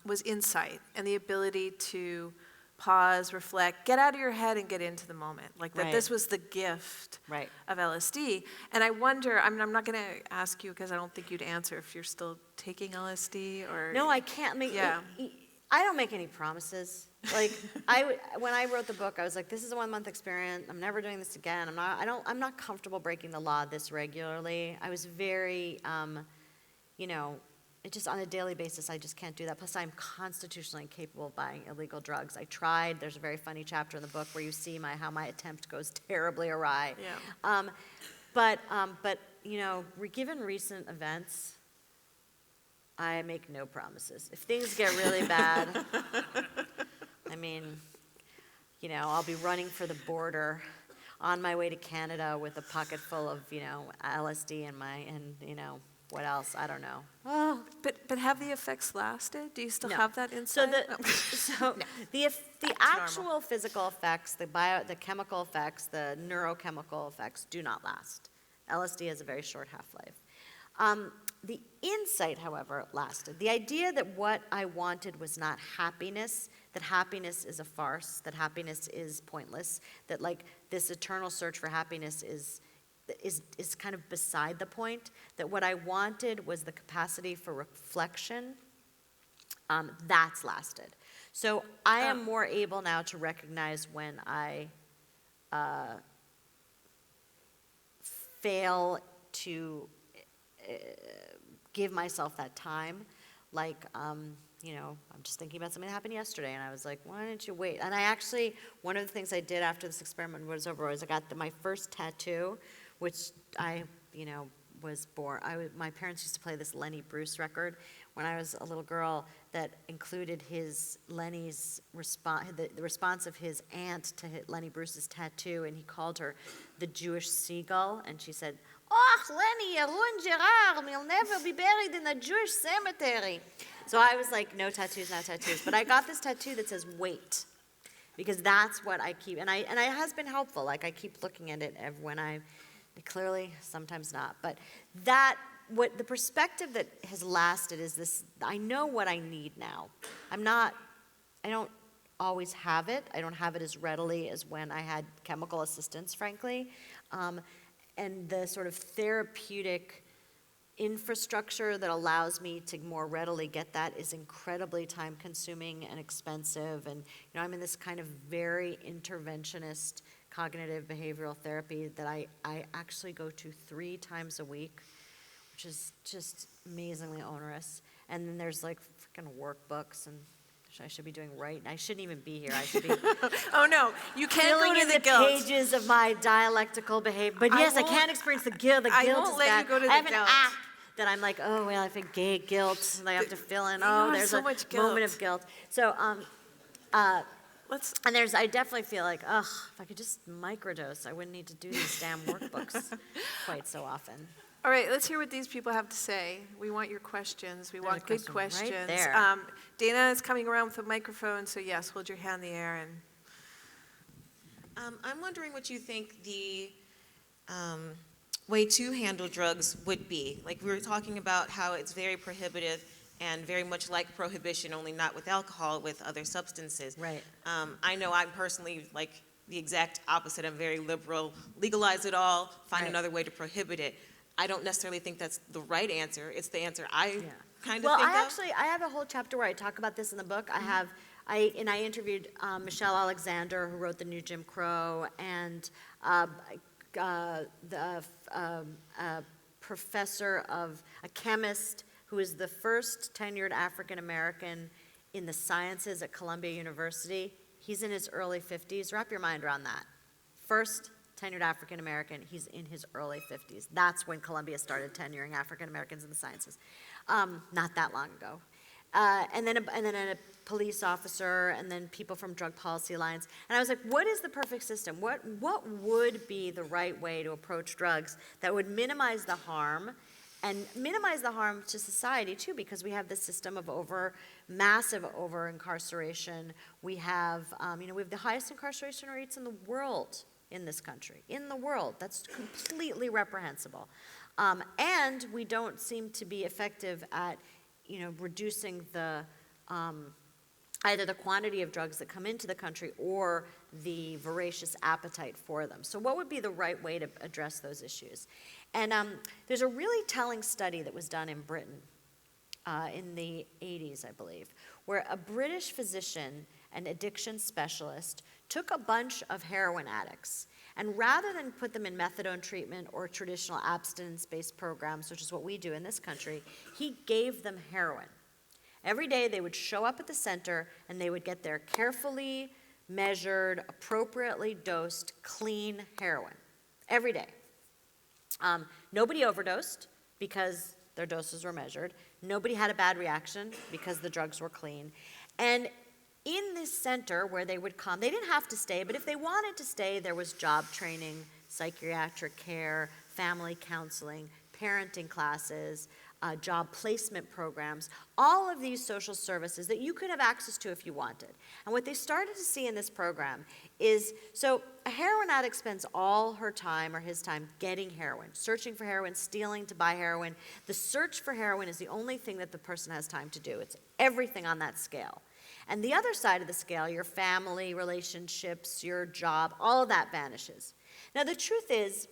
Speaker 1: was insight and the ability to pause, reflect, get out of your head and get into the moment. Like that this was the gift of LSD. And I wonder, I mean, I'm not going to ask you because I don't think you'd answer if you're still taking LSD or...
Speaker 2: No, I can't. I mean,
Speaker 1: yeah.
Speaker 2: I don't make any promises. Like, when I wrote the book, I was like, this is a 1-month experiment. I'm never doing this again. I'm not comfortable breaking the law this regularly. I was very, it just on a daily basis, I just can't do that. Plus, I'm constitutionally incapable of buying illegal drugs. I tried. There's a very funny chapter in the book where you see how my attempt goes terribly awry.
Speaker 1: Yeah.
Speaker 2: But given recent events, I make no promises. If things get really bad, I mean, I'll be running for the border on my way to Canada with a pocket full of, LSD and what else? I don't know. Oh.
Speaker 1: But have the effects lasted? Do you still
Speaker 2: No.
Speaker 1: have that insight?
Speaker 2: The actual physical effects, the chemical effects, the neurochemical effects do not last. LSD has a very short half-life. The insight, however, lasted. The idea that what I wanted was not happiness, that happiness is a farce, that happiness is pointless, that like this eternal search for happiness is kind of beside the point, that what I wanted was the capacity for reflection, that's lasted. So I am more able now to recognize when I fail to give myself that time. Like, I'm just thinking about something that happened yesterday, and I was like, why didn't you wait? And I actually, one of the things I did after this experiment was over was I got my first tattoo, which I, was born. My parents used to play this Lenny Bruce record when I was a little girl that included Lenny's response, the response of his aunt to Lenny Bruce's tattoo, and he called her the Jewish seagull, and she said, "Oh, Lenny, Yaron Gerard will never be buried in a Jewish cemetery." So I was like, no tattoos, not tattoos. But I got this tattoo that says "wait," because that's what I keep, and it has been helpful. Like I keep looking at it when clearly, sometimes not. But what the perspective that has lasted is this: I know what I need now. I don't always have it. I don't have it as readily as when I had chemical assistance, frankly. And the sort of therapeutic infrastructure that allows me to more readily get that is incredibly time-consuming and expensive. And I'm in this kind of very interventionist cognitive behavioral therapy that I actually go to 3 times a week, which is just amazingly onerous. And then there's like freaking workbooks and I should be doing right. I shouldn't even be here. I should be
Speaker 1: Oh no, you can't go
Speaker 2: filling
Speaker 1: to
Speaker 2: in
Speaker 1: the
Speaker 2: the
Speaker 1: guilt.
Speaker 2: pages of my dialectical behavior. But yes, I can't experience the guilt. The
Speaker 1: I
Speaker 2: guilt
Speaker 1: won't
Speaker 2: is
Speaker 1: let
Speaker 2: bad.
Speaker 1: you go to the
Speaker 2: I have an
Speaker 1: guilt.
Speaker 2: app that I'm like, oh well, I think gay guilt, and I have to fill in.
Speaker 1: You
Speaker 2: Oh,
Speaker 1: have
Speaker 2: there's
Speaker 1: so
Speaker 2: a
Speaker 1: much
Speaker 2: moment
Speaker 1: guilt.
Speaker 2: of guilt. So and I definitely feel like, if I could just microdose, I wouldn't need to do these damn workbooks quite so often.
Speaker 1: All right, let's hear what these people have to say. We want your questions. We want good
Speaker 2: question right
Speaker 1: questions.
Speaker 2: there.
Speaker 1: Dana is coming around with a microphone, so yes, hold your hand in the air. And
Speaker 3: I'm wondering what you think the way to handle drugs would be. Like we were talking about how it's very prohibitive and very much like prohibition, only not with alcohol, with other substances.
Speaker 2: Right.
Speaker 3: I know I'm personally like the exact opposite. I'm very liberal. Legalize it all, find
Speaker 2: Right.
Speaker 3: another way to prohibit it. I don't necessarily think that's the right answer. It's the answer I kind of
Speaker 2: Well,
Speaker 3: think
Speaker 2: I have a whole chapter where I talk about this in the book. I interviewed Michelle Alexander, who wrote The New Jim Crow, and the professor of a chemist who is the first tenured African American in the sciences at Columbia University. He's in his early 50s. Wrap your mind around that. First tenured African American, he's in his early 50s. That's when Columbia started tenuring African Americans in the sciences. Not that long ago. And then a police officer, and then people from Drug Policy Alliance. And I was like, what is the perfect system? What would be the right way to approach drugs that would minimize the harm, and minimize the harm to society too, because we have this system of massive over-incarceration. We have the highest incarceration rates in the world in this country, in the world. That's completely reprehensible. And we don't seem to be effective at reducing the either the quantity of drugs that come into the country or the voracious appetite for them. So what would be the right way to address those issues? And there's a really telling study that was done in Britain in the 80s, I believe, where a British physician and addiction specialist took a bunch of heroin addicts, and rather than put them in methadone treatment or traditional abstinence-based programs, which is what we do in this country, he gave them heroin. Every day they would show up at the center and they would get their carefully measured, appropriately dosed, clean heroin. Every day. Nobody overdosed because their doses were measured. Nobody had a bad reaction because the drugs were clean. And in this center where they would come, they didn't have to stay, but if they wanted to stay, there was job training, psychiatric care, family counseling, parenting classes, job placement programs, all of these social services that you could have access to if you wanted. And what they started to see in this program is, so a heroin addict spends all her time or his time getting heroin, searching for heroin, stealing to buy heroin. The search for heroin is the only thing that the person has time to do. It's everything on that scale. And the other side of the scale, your family, relationships, your job, all of that vanishes. Now the truth is,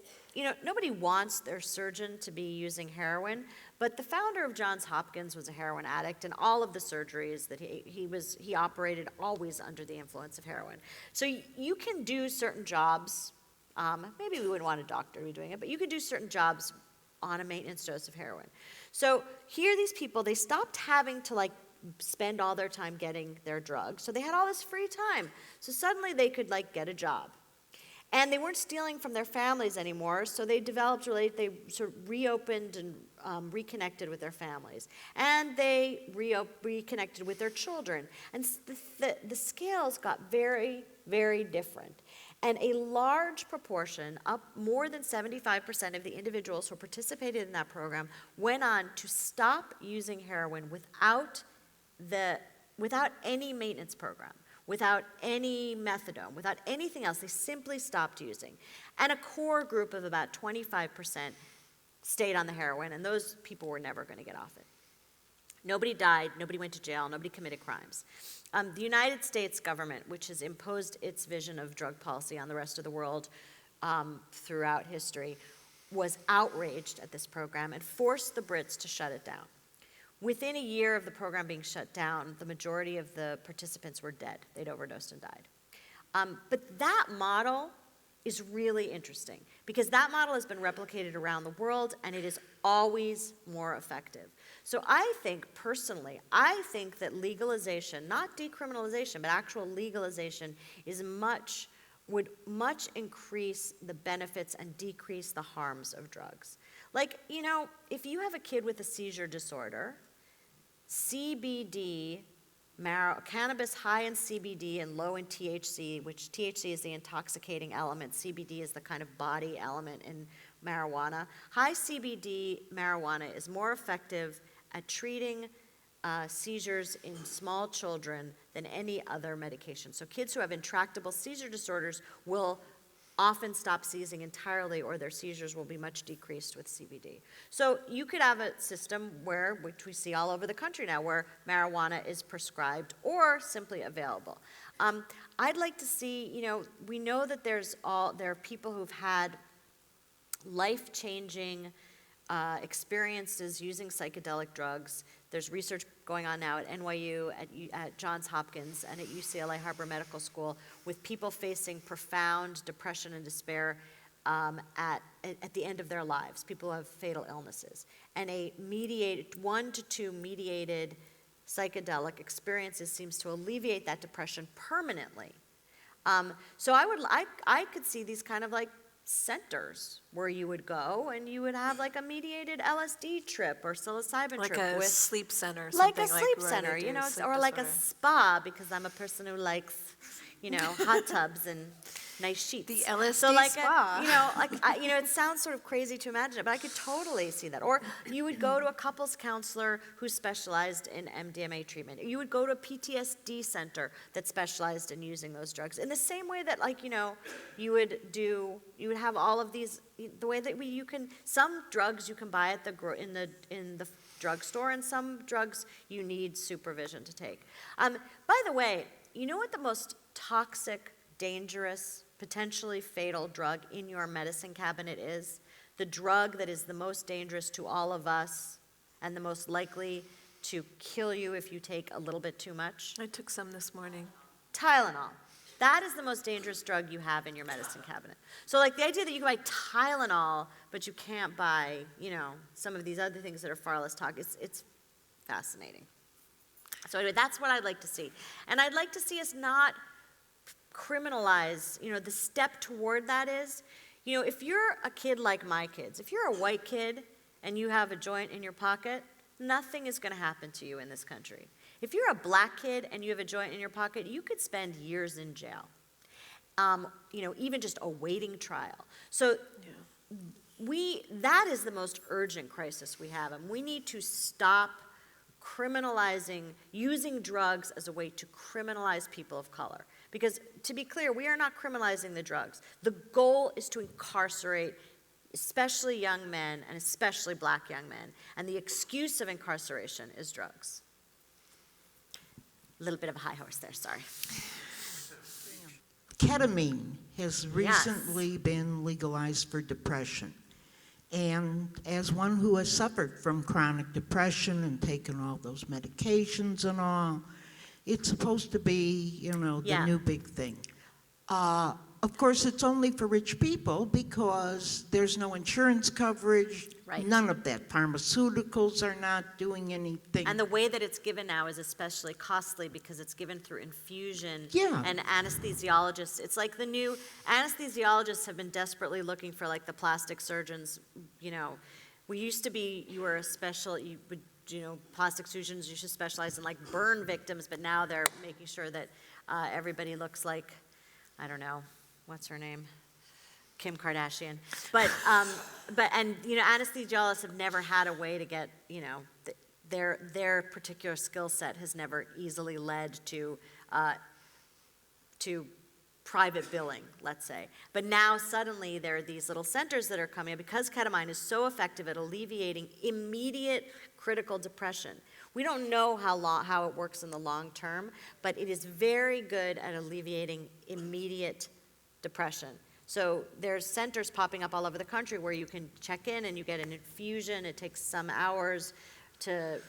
Speaker 2: nobody wants their surgeon to be using heroin, but the founder of Johns Hopkins was a heroin addict, and all of the surgeries that he operated always under the influence of heroin. So you can do certain jobs, maybe we wouldn't want a doctor to be doing it, but you could do certain jobs on a maintenance dose of heroin. So here these people, they stopped having to spend all their time getting their drugs, so they had all this free time. So suddenly they could get a job. And they weren't stealing from their families anymore, so they they sort of reopened and reconnected with their families. And they reconnected with their children. And the scales got very, very different. And a large proportion, up more than 75% of the individuals who participated in that program went on to stop using heroin without any maintenance program, without any methadone, without anything else. They simply stopped using. And a core group of about 25% stayed on the heroin, and those people were never going to get off it. Nobody died, nobody went to jail, nobody committed crimes. The United States government, which has imposed its vision of drug policy on the rest of the world throughout history, was outraged at this program and forced the Brits to shut it down. Within a year of the program being shut down, the majority of the participants were dead. They'd overdosed and died. But that model is really interesting because that model has been replicated around the world and it is always more effective. So I think that legalization, not decriminalization, but actual legalization would much increase the benefits and decrease the harms of drugs. If you have a kid with a seizure disorder, CBD, cannabis high in CBD and low in THC, which THC is the intoxicating element, CBD is the kind of body element in marijuana. High CBD marijuana is more effective at treating seizures in small children than any other medication. So kids who have intractable seizure disorders will often stop seizing entirely, or their seizures will be much decreased with CBD. So you could have a system which we see all over the country now, where marijuana is prescribed or simply available. I'd like to see, we know that there are people who've had life-changing experiences using psychedelic drugs. There's research going on now at NYU, at Johns Hopkins, and at UCLA Harbor Medical School with people facing profound depression and despair at the end of their lives, people who have fatal illnesses. And 1 to 2 mediated psychedelic experiences seems to alleviate that depression permanently. So I could see these kind of centers where you would go and you would have a mediated LSD trip or psilocybin trip.
Speaker 1: Like a sleep center.
Speaker 2: Like a sleep center, or like a spa, because I'm a person who likes, hot tubs and nice sheets.
Speaker 1: The LSD
Speaker 2: so
Speaker 1: spa.
Speaker 2: It sounds sort of crazy to imagine it, but I could totally see that. Or you would go to a couples counselor who specialized in MDMA treatment. You would go to a PTSD center that specialized in using those drugs. In the same way that, you would have all of these, the way that some drugs you can buy at in the drugstore, and some drugs you need supervision to take. By the way, you know what the most toxic, dangerous, potentially fatal drug in your medicine cabinet is? The drug that is the most dangerous to all of us and the most likely to kill you if you take a little bit too much?
Speaker 1: I took some this morning.
Speaker 2: Tylenol. That is the most dangerous drug you have in your medicine cabinet. So like the idea that you can buy Tylenol, but you can't buy, some of these other things that are far less toxic, it's fascinating. So anyway, that's what I'd like to see. And I'd like to see us not criminalize, the step toward that is, if you're a kid like my kids, if you're a white kid and you have a joint in your pocket, nothing is going to happen to you in this country. If you're a black kid and you have a joint in your pocket, you could spend years in jail, even just awaiting trial. So that is the most urgent crisis we have, and we need to stop criminalizing, using drugs as a way to criminalize people of color. Because to be clear, we are not criminalizing the drugs. The goal is to incarcerate especially young men and especially black young men. And the excuse of incarceration is drugs. A little bit of a high horse there, sorry.
Speaker 4: Ketamine has recently been legalized for depression. And as one who has suffered from chronic depression and taken all those medications and all, it's supposed to be, the new big thing. Of course, it's only for rich people because there's no insurance coverage, none of that. Pharmaceuticals are not doing anything.
Speaker 2: And the way that it's given now is especially costly because it's given through infusion and anesthesiologists. It's like the new anesthesiologists have been desperately looking for like the plastic surgeons. We used to be, plastic surgeons, you should specialize in like burn victims, but now they're making sure that everybody looks like, I don't know, what's her name? Kim Kardashian. But anesthesiologists have never had a way to get, their particular skill set has never easily led to private billing, let's say. But now suddenly there are these little centers that are coming up because ketamine is so effective at alleviating immediate critical depression. We don't know how it works in the long term, but it is very good at alleviating immediate depression. So there's centers popping up all over the country where you can check in and you get an infusion. It takes some hours to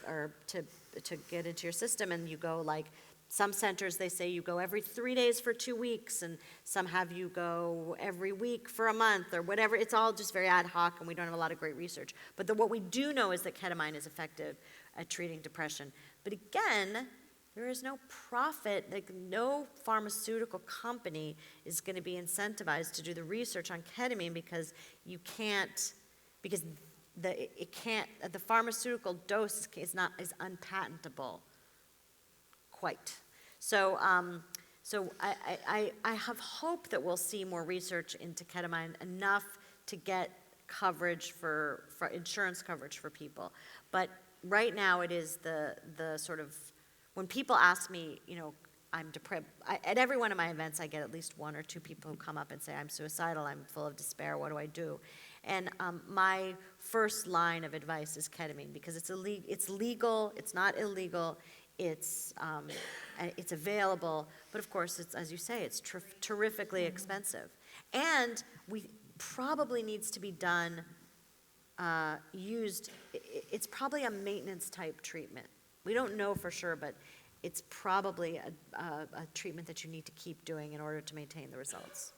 Speaker 2: get into your system, and you go like, some centers, they say you go every 3 days for 2 weeks, and some have you go every week for a month or whatever. It's all just very ad hoc, and we don't have a lot of great research. But what we do know is that ketamine is effective at treating depression. But again, there is no profit, like no pharmaceutical company is going to be incentivized to do the research on ketamine because the pharmaceutical dose is unpatentable. Quite. So I have hope that we'll see more research into ketamine, enough to get coverage for insurance coverage for people. But right now it is the sort of, when people ask me, I'm depressed, at every one of my events I get at least one or two people who come up and say, I'm suicidal, I'm full of despair, what do I do? And my first line of advice is ketamine, because it's legal, it's not illegal, it's available, but of course, it's, as you say, it's terrifically expensive. And we probably needs to be done, it's probably a maintenance type treatment. We don't know for sure, but it's probably a treatment that you need to keep doing in order to maintain the results.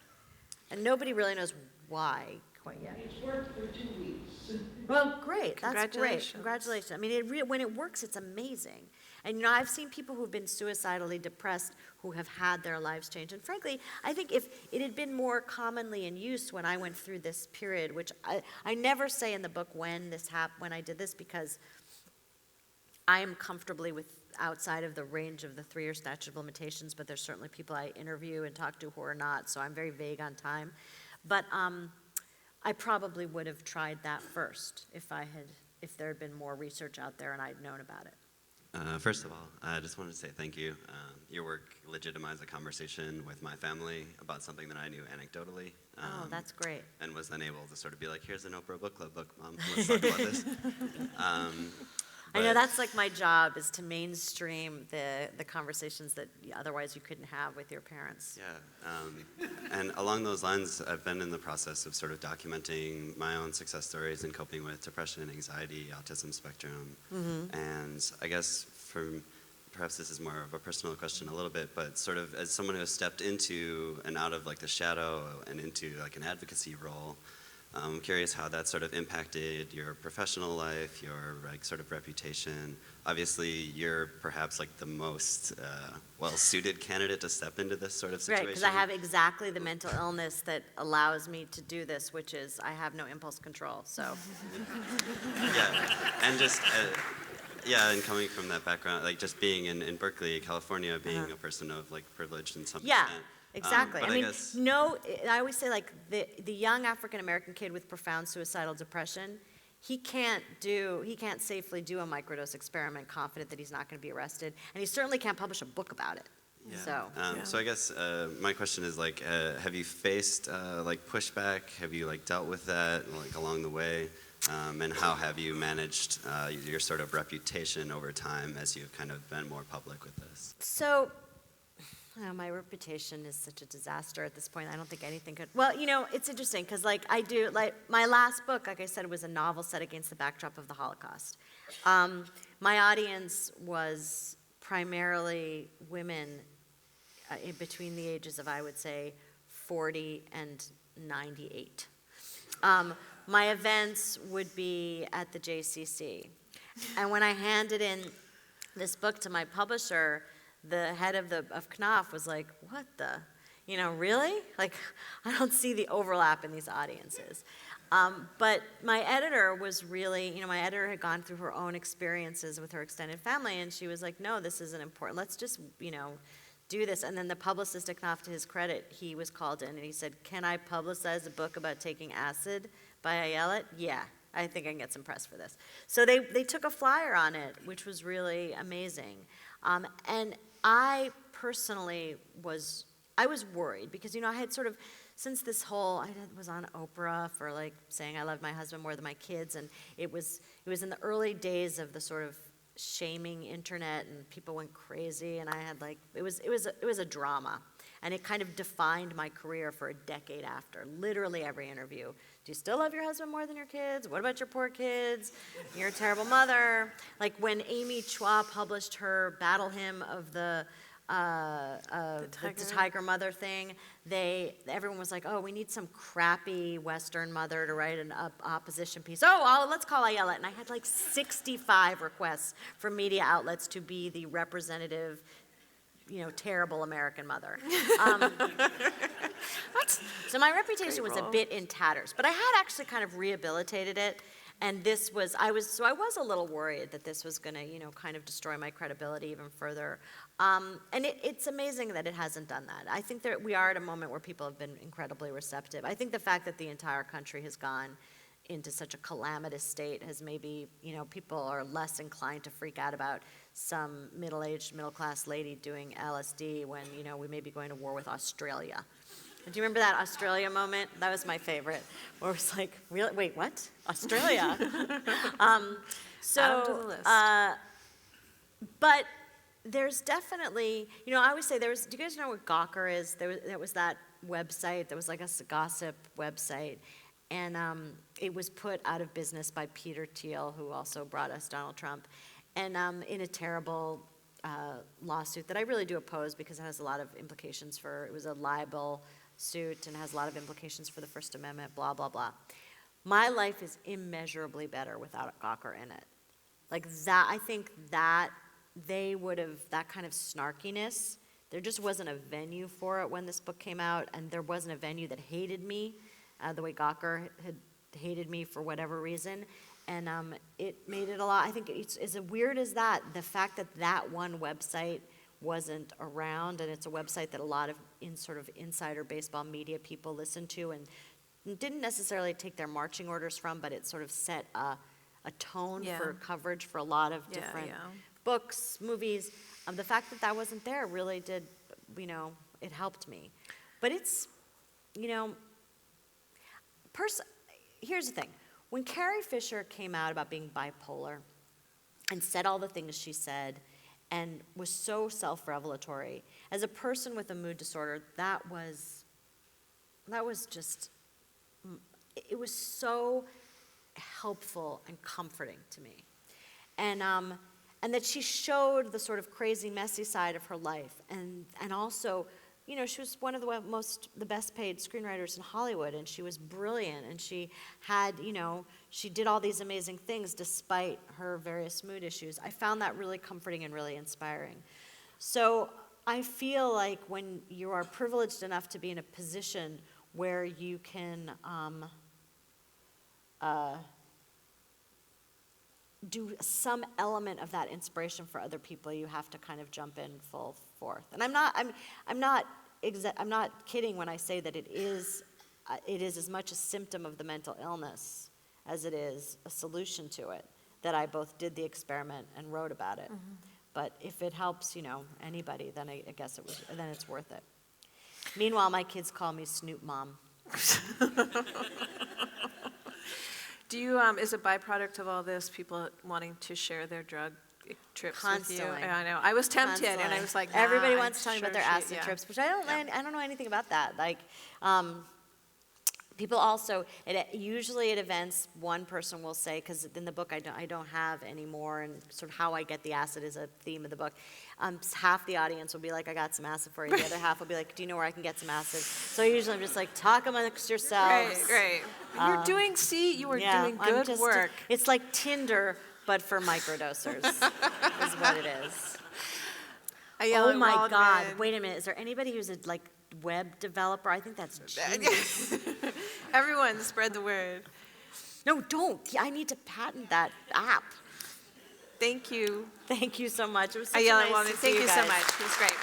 Speaker 2: And nobody really knows why quite yet.
Speaker 4: It's worked for 2 weeks.
Speaker 2: Well, great. That's great.
Speaker 1: Congratulations.
Speaker 2: Congratulations. I mean, when it works, it's amazing. And I've seen people who've been suicidally depressed who have had their lives changed. And frankly, I think if it had been more commonly in use when I went through this period, which I never say in the book when I did this, because I am comfortably outside of the range of the 3-year statute of limitations, but there's certainly people I interview and talk to who are not, so I'm very vague on time. But I probably would have tried that first if there had been more research out there and I'd known about it.
Speaker 5: First of all, I just wanted to say thank you. Your work legitimized a conversation with my family about something that I knew anecdotally.
Speaker 2: Oh, that's great.
Speaker 5: And was then able to sort of be like, here's an Oprah Book Club book, Mom. Let's talk about this.
Speaker 2: I know
Speaker 5: But-
Speaker 2: that's like my job, is to mainstream the conversations that otherwise you couldn't have with your parents.
Speaker 5: Yeah, and along those lines, I've been in the process of sort of documenting my own success stories in coping with depression, anxiety, autism spectrum, and I guess perhaps this is more of a personal question a little bit, but sort of as someone who has stepped into and out of like the shadow and into like an advocacy role, I'm curious how that sort of impacted your professional life, your like sort of reputation. Obviously, you're perhaps like the most well-suited candidate to step into this sort of situation.
Speaker 2: Right, because I have exactly the mental illness that allows me to do this, which is I have no impulse control, so.
Speaker 5: Yeah, and just, and coming from that background, like just being in Berkeley, California, being a person of like privilege in some
Speaker 2: Yeah,
Speaker 5: extent.
Speaker 2: exactly.
Speaker 5: But
Speaker 2: I mean,
Speaker 5: guess,
Speaker 2: I always say like the young African-American kid with profound suicidal depression, he can't safely do a microdose experiment confident that he's not going to be arrested, and he certainly can't publish a book about it.
Speaker 5: yeah.
Speaker 2: So.
Speaker 5: So I guess my question is like, have you faced like pushback? Have you like dealt with that like along the way? And how have you managed your sort of reputation over time as you've kind of been more public with this?
Speaker 2: So, my reputation is such a disaster at this point. I don't think anything could. Well, it's interesting because, like, my last book, like I said, was a novel set against the backdrop of the Holocaust. My audience was primarily women in between the ages of, I would say, 40 and 98. My events would be at the JCC. And when I handed in this book to my publisher, the head of KNOF was like, what the, really? Like, I don't see the overlap in these audiences. But my editor was really, my editor had gone through her own experiences with her extended family, and she was like, no, this isn't important. Let's just, do this. And then the publicist at KNOF, to his credit, he was called in and he said, can I publicize a book about taking acid by Ayelet? Yeah, I think I can get some press for this. So they took a flyer on it, which was really amazing. And I personally was worried because, I had sort of, since this whole, I was on Oprah for like saying I loved my husband more than my kids, and it was in the early days of the sort of shaming internet, and people went crazy, and I had like, it was a drama, and it kind of defined my career for a decade after. Literally every interview. Do you still love your husband more than your kids? What about your poor kids? You're a terrible mother. Like when Amy Chua published her battle hymn of the tiger mother thing, everyone was like, oh, we need some crappy Western mother to write an opposition piece. Oh, let's call Ayelet. And I had like 65 requests from media outlets to be the representative, terrible American mother. So my reputation was a bit in tatters, but I had actually kind of rehabilitated it. And I was a little worried that this was going to, kind of destroy my credibility even further. And it's amazing that it hasn't done that. I think that we are at a moment where people have been incredibly receptive. I think the fact that the entire country has gone into such a calamitous state has maybe, people are less inclined to freak out about some middle-aged, middle-class lady doing LSD when, we may be going to war with Australia. Do you remember that Australia moment? That was my favorite, where it was like, really? Wait, what? Australia?
Speaker 1: Add 'em to the list.
Speaker 2: But there's definitely, I always say do you guys know what Gawker is? There was that website, that was like a gossip website, and it was put out of business by Peter Thiel, who also brought us Donald Trump, and in a terrible lawsuit that I really do oppose because it has a lot of implications it was a libel suit and has a lot of implications for the First Amendment, blah, blah, blah. My life is immeasurably better without Gawker in it. Like that, I think that they would have, that kind of snarkiness, there just wasn't a venue for it when this book came out, and there wasn't a venue that hated me the way Gawker had hated me for whatever reason. And it made it a lot, I think it's as weird as that, the fact that one website wasn't around, and it's a website that a lot of sort of insider baseball media people listen to and didn't necessarily take their marching orders from, but it sort of set a tone for coverage for a lot of different books, movies. The fact that wasn't there really did, it helped me. But it's, here's the thing. When Carrie Fisher came out about being bipolar, and said all the things she said and was so self-revelatory. As a person with a mood disorder, that was just, it was so helpful and comforting to me. And that she showed the sort of crazy, messy side of her life. And also, you know, she was one of the best paid screenwriters in Hollywood, and she was brilliant, and she had, you know, she did all these amazing things despite her various mood issues. I found that really comforting and really inspiring. So I feel like when you are privileged enough to be in a position where you can do some element of that inspiration for other people, you have to kind of jump in full forth. And I'm not kidding when I say that it is as much a symptom of the mental illness as it is a solution to it, that I both did the experiment and wrote about it. Mm-hmm. But if it helps, you know, anybody, then I guess then it's worth it. Meanwhile, my kids call me Snoop Mom.
Speaker 1: Do you, is a byproduct of all this people wanting to share their drug trips
Speaker 2: Constantly.
Speaker 1: with you? I know. I was tempted,
Speaker 2: Constantly.
Speaker 1: and I was like,
Speaker 2: everybody
Speaker 1: nah,
Speaker 2: wants to tell me about their acid trips, which I don't know anything about that. Like, people also, usually at events, one person will say, because in the book I don't have anymore, and sort of how I get the acid is a theme of the book. Half the audience will be like, I got some acid for you. The other half will be like, do you know where I can get some acid? So usually I'm just like, talk amongst yourselves.
Speaker 1: Great. You're doing good work.
Speaker 2: It's like Tinder, but for microdosers, is what it is. Oh my
Speaker 1: Waldman.
Speaker 2: God, wait a minute. Is there anybody who's a web developer? I think that's genius.
Speaker 1: Everyone, spread the word.
Speaker 2: No, don't. I need to patent that app.
Speaker 1: Thank you.
Speaker 2: Thank you so much. It was such
Speaker 1: Ayelet
Speaker 2: nice
Speaker 1: Waldman,
Speaker 2: to see
Speaker 1: thank you so
Speaker 2: guys.
Speaker 1: much. It was great.